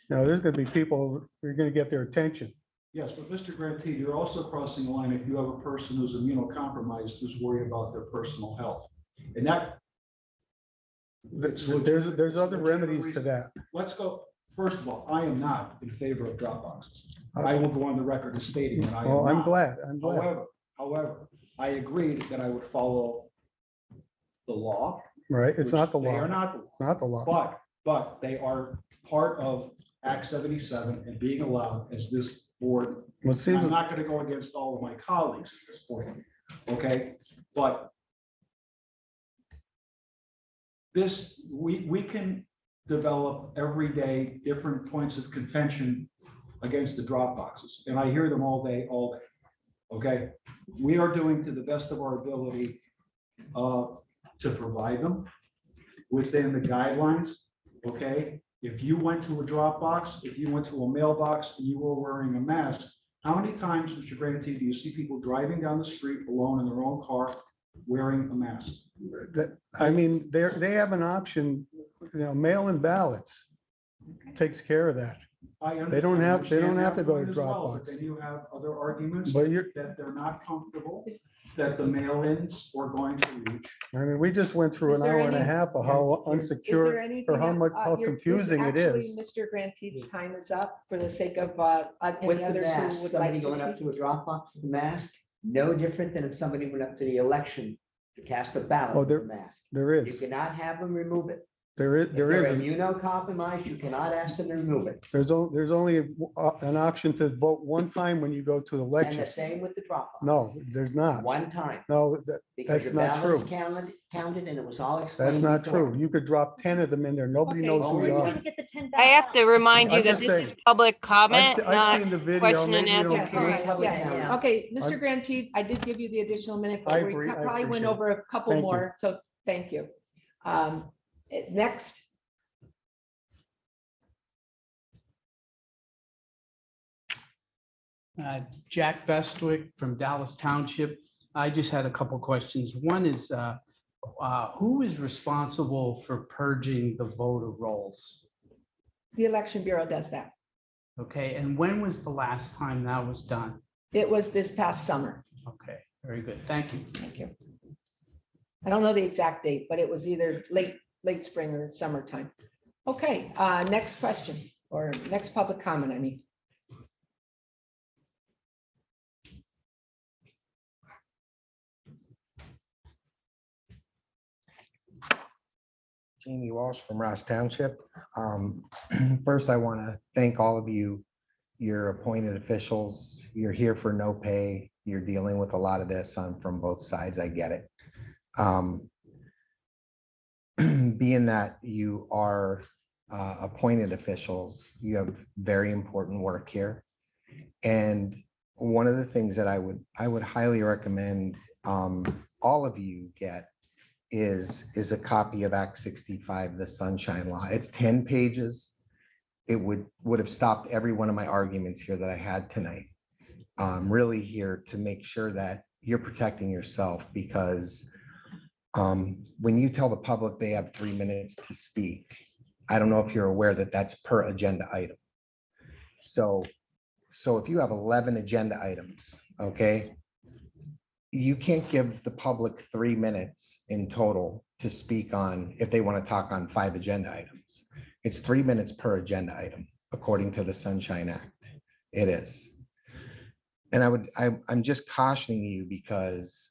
there's gonna be people, you're gonna get their attention. Yes, but Mr. Grantee, you're also crossing the line if you have a person who's immunocompromised, who's worried about their personal health. And that. There's other remedies to that. Let's go, first of all, I am not in favor of drop boxes. I will go on the record as stating that I am Well, I'm not. glad. However, I agreed that I would follow the law. Right? It's which not the They are law. not the law. Not the law. But they are part of Act 77 and being allowed as this board. Well, it And seems, I'm not going to go against all of my colleagues at this point, okay? But this, we can develop every day different points of contention against the drop boxes, and I hear them all day, okay? We are doing to the best of our ability to provide them within the guidelines, okay? If you went to a drop box, if you went to a mailbox and you were wearing a mask, how many times, Mr. Grantee, do you see people driving down the street alone in their own car wearing a mask? I mean, they have an option, mail-in ballots takes care of that. They don't have to go to drop But box. then you have other arguments But you're, that they're not comfortable, that the mail-ins are going to reach. I mean, we just went through Is an there hour and a any- half of how is there unsecure anything or how much, how confusing it actually, is. Mr. Grantee's time is up for the sake of With any the others mask, who would somebody like going to up speak. to a drop box with a mask, no different than if somebody went up to the election to cast a ballot Oh, with a mask. There You is, cannot have them remove it. there is, If there they're is, immunocompromised, you cannot ask them to remove it. there's only an option to vote one time when you go to the And election. the same with the drop box. No, there's not. One time, No, because that's your not ballot was true. counted and it was all explained. That's not before. true. You could drop 10 of them in there. Nobody Okay, knows so who we're you gonna are. Gonna get the 10 I have to remind you I'm that just this is saying. public comment, I've not seen the video. question and Maybe you answer don't Yes, care. okay, yes. Yeah. Okay, I'm- Mr. Grantee, I did give you the additional minute, I but we agree, I probably went appreciate it. over a couple Thank you. more, so thank you. Next, Jack Bestwick from Dallas Township. I just had a couple questions. One is, who is responsible for purging the voter rolls? the Election Bureau does that. Okay, and when was the last time that was done? It was this past summer. Okay, very good. Thank you. Thank you. I don't know the exact date, but it was either late spring or summertime. Okay, next question, or next public comment, I mean. Jamie Walsh from Ross Township. First, I want to thank all of you, your appointed officials. You're here for no pay. You're dealing with a lot of this from both sides. I get it. Being that you are appointed officials, you have very important work here. And one of the things that I would highly recommend all of you get is a copy of Act 65, the Sunshine Law. It's 10 pages. It would have stopped every one of my arguments here that I had tonight. Really here to make sure that you're protecting yourself, because when you tell the public they have 3 minutes to speak, I don't know if you're aware that that's per agenda item. So if you have 11 agenda items, okay, you can't give the public 3 minutes in total to speak on if they want to talk on 5 agenda items. It's 3 minutes per agenda item, according to the Sunshine Act. It is. And I'm just cautioning you because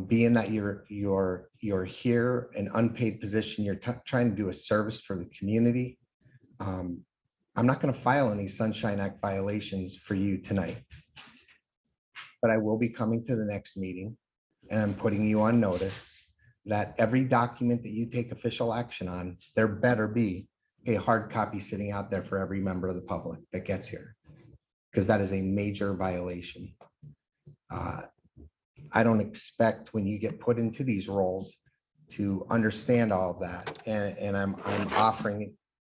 being that you're here, an unpaid position, you're trying to do a service for the community. I'm not going to file any Sunshine Act violations for you tonight. But I will be coming to the next meeting, and I'm putting you on notice that every document that you take official action on, there better be a hard copy sitting out there for every member of the public that gets here, because that is a major violation. I don't expect when you get put into these roles to understand all of that. And I'm offering it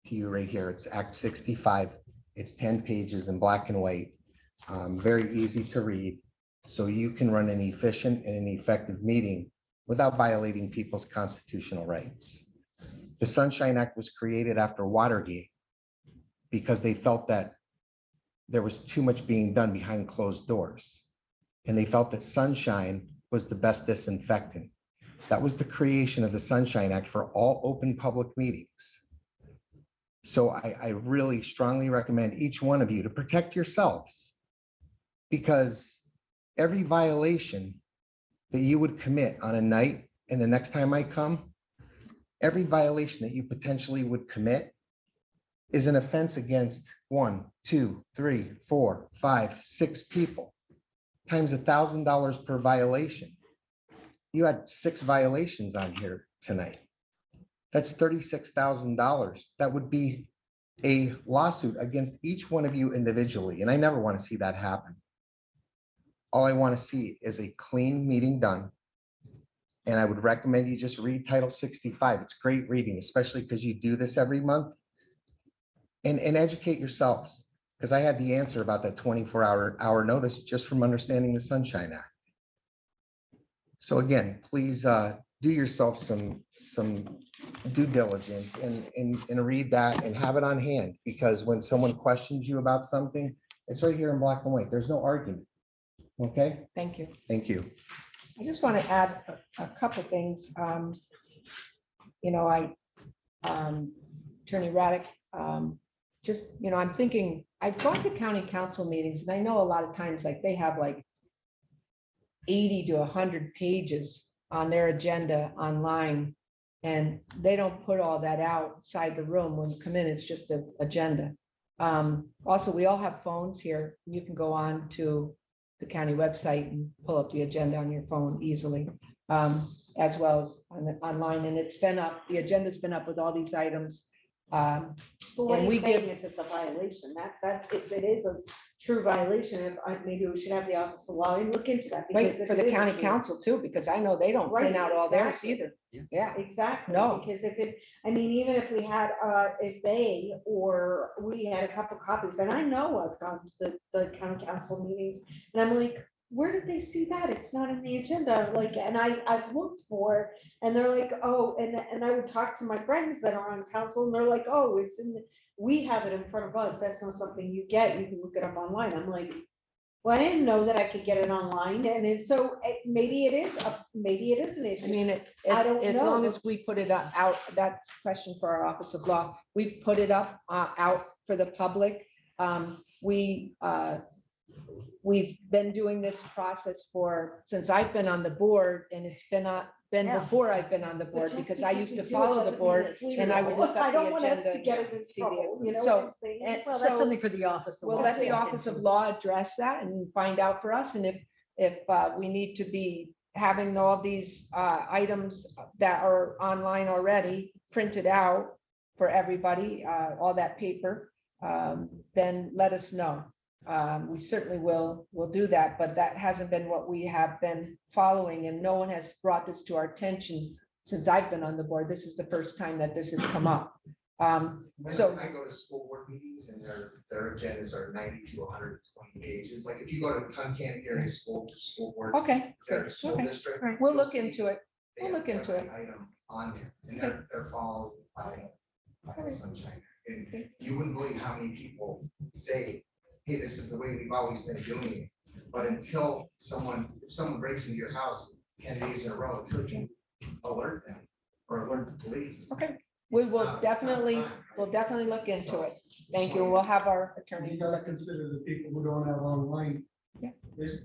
to you right here. It's Act 65. It's 10 pages in black and white, very easy to read. So you can run an efficient and an effective meeting without violating people's constitutional rights. The Sunshine Act was created after Watergate because they felt that there was too much being done behind closed doors. And they felt that sunshine was the best disinfectant. That was the creation of the Sunshine Act for all open public meetings. So I really strongly recommend each one of you to protect yourselves, because every violation that you would commit on a night, and the next time I come, every violation that you potentially would commit is an offense against 1, 2, 3, 4, 5, 6 people, times $1,000 per violation. You had 6 violations on here tonight. That's $36,000. That would be a lawsuit against each one of you individually, and I never want to see that happen. All I want to see is a clean meeting done. And I would recommend you just read Title 65. It's great reading, especially because you do this every month. And educate yourselves, because I had the answer about that 24-hour notice just from understanding the Sunshine Act. So again, please do yourself some due diligence and read that and have it on hand, because when someone questions you about something, it's right here in black and white. There's no argument. Okay, Thank you. thank you. I just want to add a couple things. Attorney Raddick, I'm thinking, I've gone to county council meetings, and I know a lot of times, like, they have like 80 to 100 pages on their agenda online, and they don't put all that outside the room when you come in. It's just an agenda. Also, we all have phones here. You can go on to the county website and pull up the agenda on your phone easily, as well as online. And it's been up, the agenda's been up with all these items. But what And we he's saying give- is it's a violation. If it is a true violation, maybe we should have the Office of Law and look into that. Wait, because if for it the is a county true- council too, because I know they don't print Right, out all theirs exactly. either. Yeah, Exactly. No. Because even if we had, if they, or we had a couple copies, and I know I've gone to the county council meetings, and I'm like, where did they see that? It's not in the agenda, like, and I've looked for it, and they're like, oh, and I would talk to my friends that are on council, and they're like, oh, it's in, we have it in front of us, that's not something you get, you can look it up online. I'm like, well, I didn't know that I could get it online, and maybe it is an issue. I mean, I don't as long know. as we put it out, that's a question for our Office of Law. We put it up, out for the public. We've been doing this process since I've been on the board, and it's been Yeah. before I've been on the But board, just because I used to we do it follow the doesn't mean board, it's and I true. would look up I don't the want us agenda. to get in see the- trouble, you know So, what I'm saying? and Well, that's so something for the office. of we'll Law let to the look Office of into. Law address that and find out for us, and if we need to be having all these items that are online already printed out for everybody, all that paper, then let us know. We certainly will do that, but that hasn't been what we have been following, and no one has brought this to our attention since I've been on the board. This is the first time that this has come up. So, I go to school board meetings, and their agendas are 90 to 120 pages. Like if you go to Tuncant Area School board. okay, Their school okay. district. We'll you'll look see into it. they We'll have look into every it. Item on there, and they're followed by the Sunshine. And you wouldn't believe how many people say, hey, this is the way we've always been doing it. But if someone breaks into your house 10 days in a row, until you alert them or alert the police. Okay, we it's will not definitely, fine, right? we'll definitely look into So, it. Thank you. We'll have our attorney. You gotta consider the people who don't have online. Yeah. There's-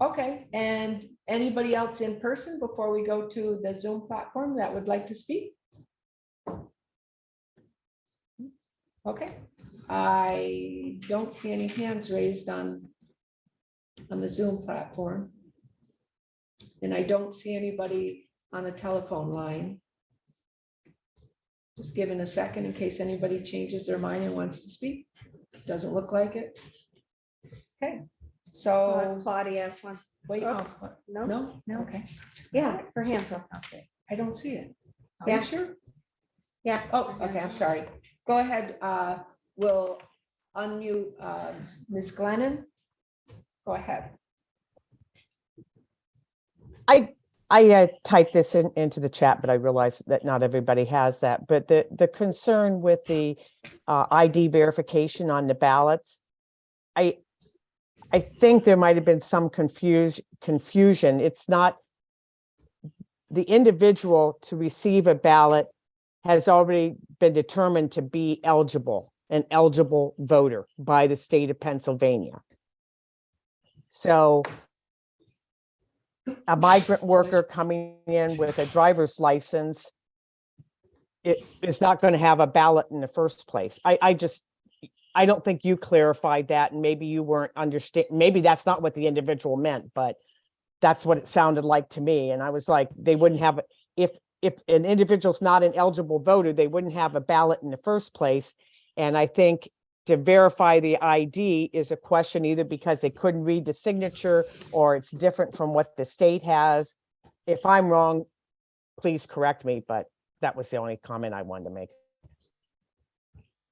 Okay, and anybody else in person before we go to the Zoom platform that would like to speak? Okay, I don't see any hands raised on the Zoom platform. And I don't see anybody on a telephone line. Just give it a second in case anybody changes their mind and wants to speak. Doesn't look like it. Okay, So, Claudia wants, wait, oh, no, no, no, okay, yeah, her hand's up. okay, I don't see it. Yeah. Are you sure? Yeah. Oh, okay, I'm sorry. Go ahead, we'll unmute, Ms. Glennon. Go ahead. I typed this into the chat, but I realize that not everybody has that. But the concern with the ID verification on the ballots, I think there might have been some confusion. It's not the individual to receive a ballot has already been determined to be eligible, an eligible voter by the state of Pennsylvania. So a migrant worker coming in with a driver's license, it is not going to have a ballot in the first place. I don't think you clarified that, and maybe you weren't maybe that's not what the individual meant, but that's what it sounded like to me. And I was like, they wouldn't have, if an individual's not an eligible voter, they wouldn't have a ballot in the first place. And I think to verify the ID is a question either because they couldn't read the signature or it's different from what the state has. If I'm wrong, please correct me, but that was the only comment I wanted to make.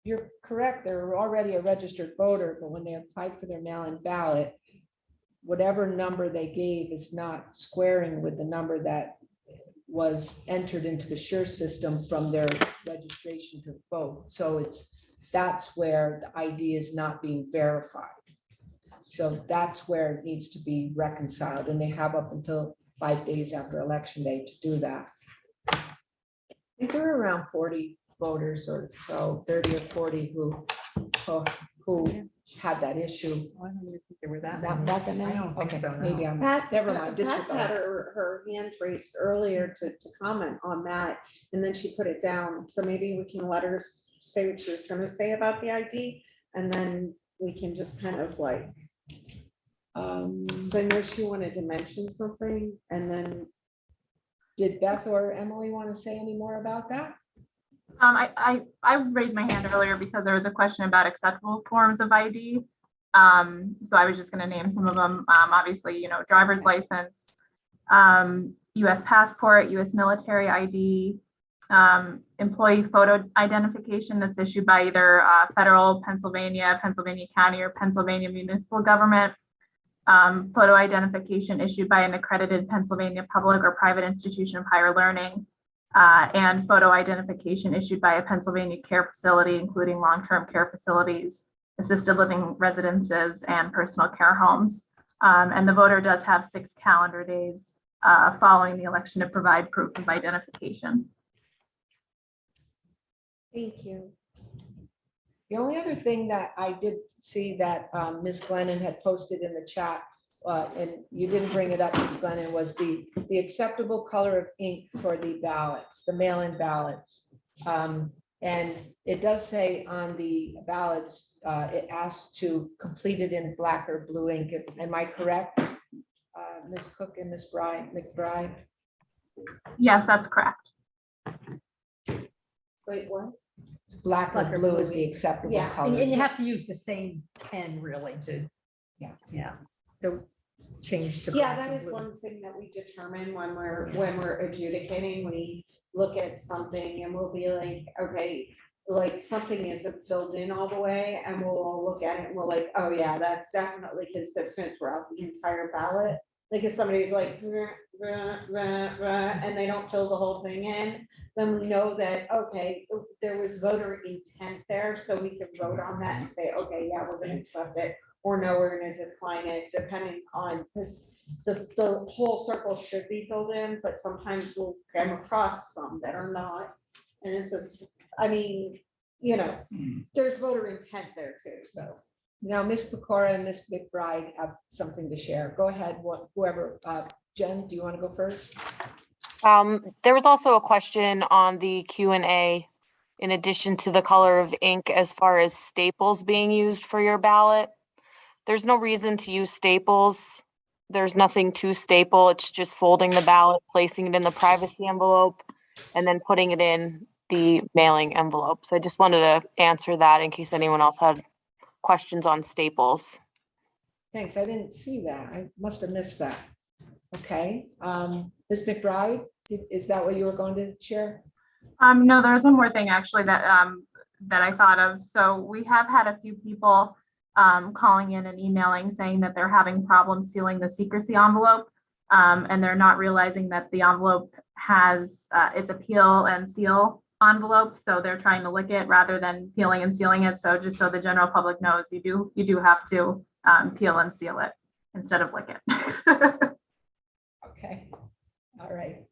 You're correct. They're already a registered voter, but when they applied for their mail-in ballot, whatever number they gave is not squaring with the number that was entered into the SURE system from their registration to vote. So that's where the ID is not being verified. So that's where it needs to be reconciled, and they have up until 5 days after election day to do that. I think there are around 40 voters or so, 30 or 40 who had that issue. I don't even think there were that Not many. that many? I don't think Okay, so, no. maybe I'm, Pat, never mind. Pat disregard. had her hand raised earlier to comment on that, and then she put it down. So maybe we can let her say what she was gonna say about the ID, and then we can just kind of like, so I know she wanted to mention something, and then. Did Beth or Emily want to say any more about that? I raised my hand earlier because there was a question about acceptable forms of ID. So I was just going to name some of them. Obviously, driver's license, US passport, US military ID, employee photo identification that's issued by either federal, Pennsylvania County, or Pennsylvania municipal government. Photo identification issued by an accredited Pennsylvania public or private institution of higher learning, and photo identification issued by a Pennsylvania care facility, including long-term care facilities, assisted living residences, and personal care homes. And the voter does have 6 calendar days following the election to provide proof of identification. Thank you. The only other thing that I did see that Ms. Glennon had posted in the chat, and you didn't bring it up, Ms. Glennon, was the acceptable color of ink for the ballots, the mail-in ballots. And it does say on the ballots, it asks to complete it in black or blue ink. Am I correct? Ms. Cook and Ms. McBride? Yes, that's correct. Wait, what? It's black or blue is the acceptable Yeah, color. And you have to use the same pen really to, yeah, to change to. Yeah, black that and is blue. one thing that we determine when we're adjudicating. We look at something and we'll be like, okay, like something isn't filled in all the way, and we'll all look at it and we're like, oh yeah, that's definitely consistent throughout the entire ballot. Like if somebody's like, and they don't fill the whole thing in, then we know that, okay, there was voter intent there, so we can vote on that and say, okay, yeah, we're gonna accept it, or no, we're gonna decline it, depending on, because the whole circle should be filled in, but sometimes we'll come across some that are not. And it's just, I mean, there's voter intent there too, so. Now, Ms. Pecora and Ms. McBride have something to share. Go ahead, whoever. Jen, do you want to go first? There was also a question on the Q&A in addition to the color of ink as far as staples being used for your ballot. There's no reason to use staples. There's nothing to staple. It's just folding the ballot, placing it in the privacy envelope, and then putting it in the mailing envelope. So I just wanted to answer that in case anyone else had questions on staples. Thanks. I didn't see that. I must have missed that. Okay. Ms. McBride, is that what you were going to share? No, there was one more thing actually that that I thought of. So we have had a few people calling in and emailing saying that they're having problems sealing the secrecy envelope. And they're not realizing that the envelope has it's a peel and seal envelope. So they're trying to lick it rather than peeling and sealing it. So just so the general public knows, you do have to peel and seal it instead of lick it. Okay. All right.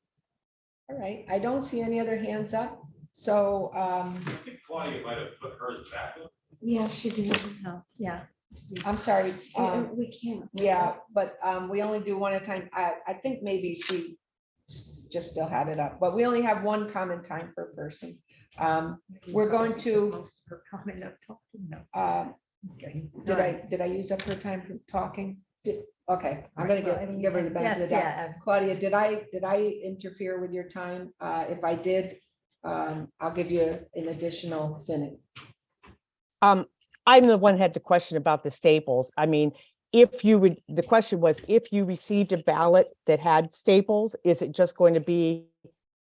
All right. I don't see any other hands up. So, I think Claudia might have put hers back up. Yeah, she did. No, yeah. I'm sorry. We can't. Yeah, but we only do one at a time. I think maybe she just still had it up, but we only have one comment time per person. We're going to, Most of her comment of talking. did I use up her time for talking? Okay, I'm gonna give her the benefit of the Yes, doubt. yeah. Claudia, did I interfere with your time? If I did, I'll give you an additional minute. I'm the one who had the question about the staples. I mean, if you would, the question was, if you received a ballot that had staples, is it just going to be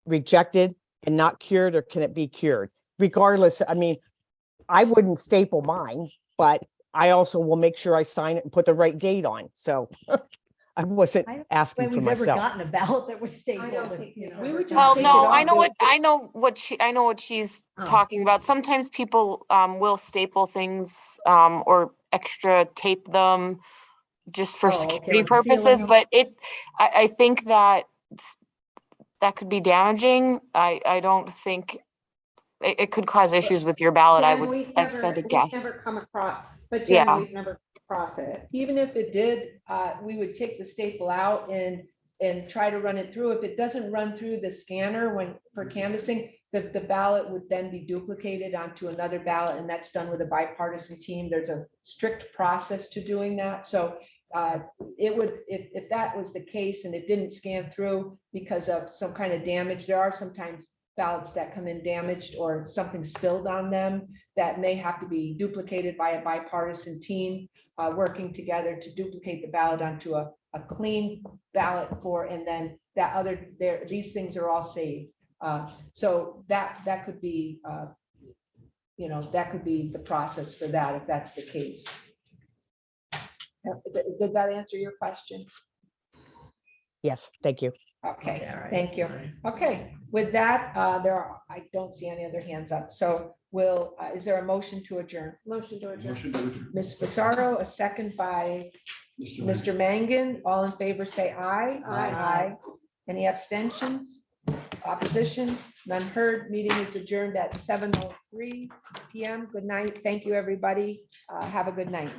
rejected and not cured, or can it be cured? Regardless, I mean, I wouldn't staple mine, but I also will make sure I sign it and put the right date on. So I wasn't asking for We've never myself. gotten a ballot that was stapled. We would just Well, take it no, off. I know what she's Oh. talking about. Sometimes people will staple things or extra tape them just for Oh, okay, security like purposes, sealing. but I think that could be damaging. I don't think it could cause issues with your ballot. Jen, we've never guess. come across, but Yeah. Jen, we've never crossed it. Even if it did, we would take the staple out and try to run it through. If it doesn't run through the scanner for canvassing, the ballot would then be duplicated onto another ballot, and that's done with a bipartisan team. There's a strict process to doing that. So it would, if that was the case and it didn't scan through because of some kind of damage, there are sometimes ballots that come in damaged or something spilled on them that may have to be duplicated by a bipartisan team working together to duplicate the ballot onto a clean ballot and then these things are all saved. So that could be, that could be the process for that if that's the case. Did that answer your question? Yes, thank you. Okay, All right. thank you. Okay, with that, I don't see any other hands up. So is there a motion to adjourn? Motion to adjourn. Motion to adjourn. Ms. Pissarro, a second by Mr. Mangan. All in favor, say aye. Aye. Any abstentions? Opposition? None heard. Meeting is adjourned at 7:03 PM. Good night. Thank you, everybody. Have a good night.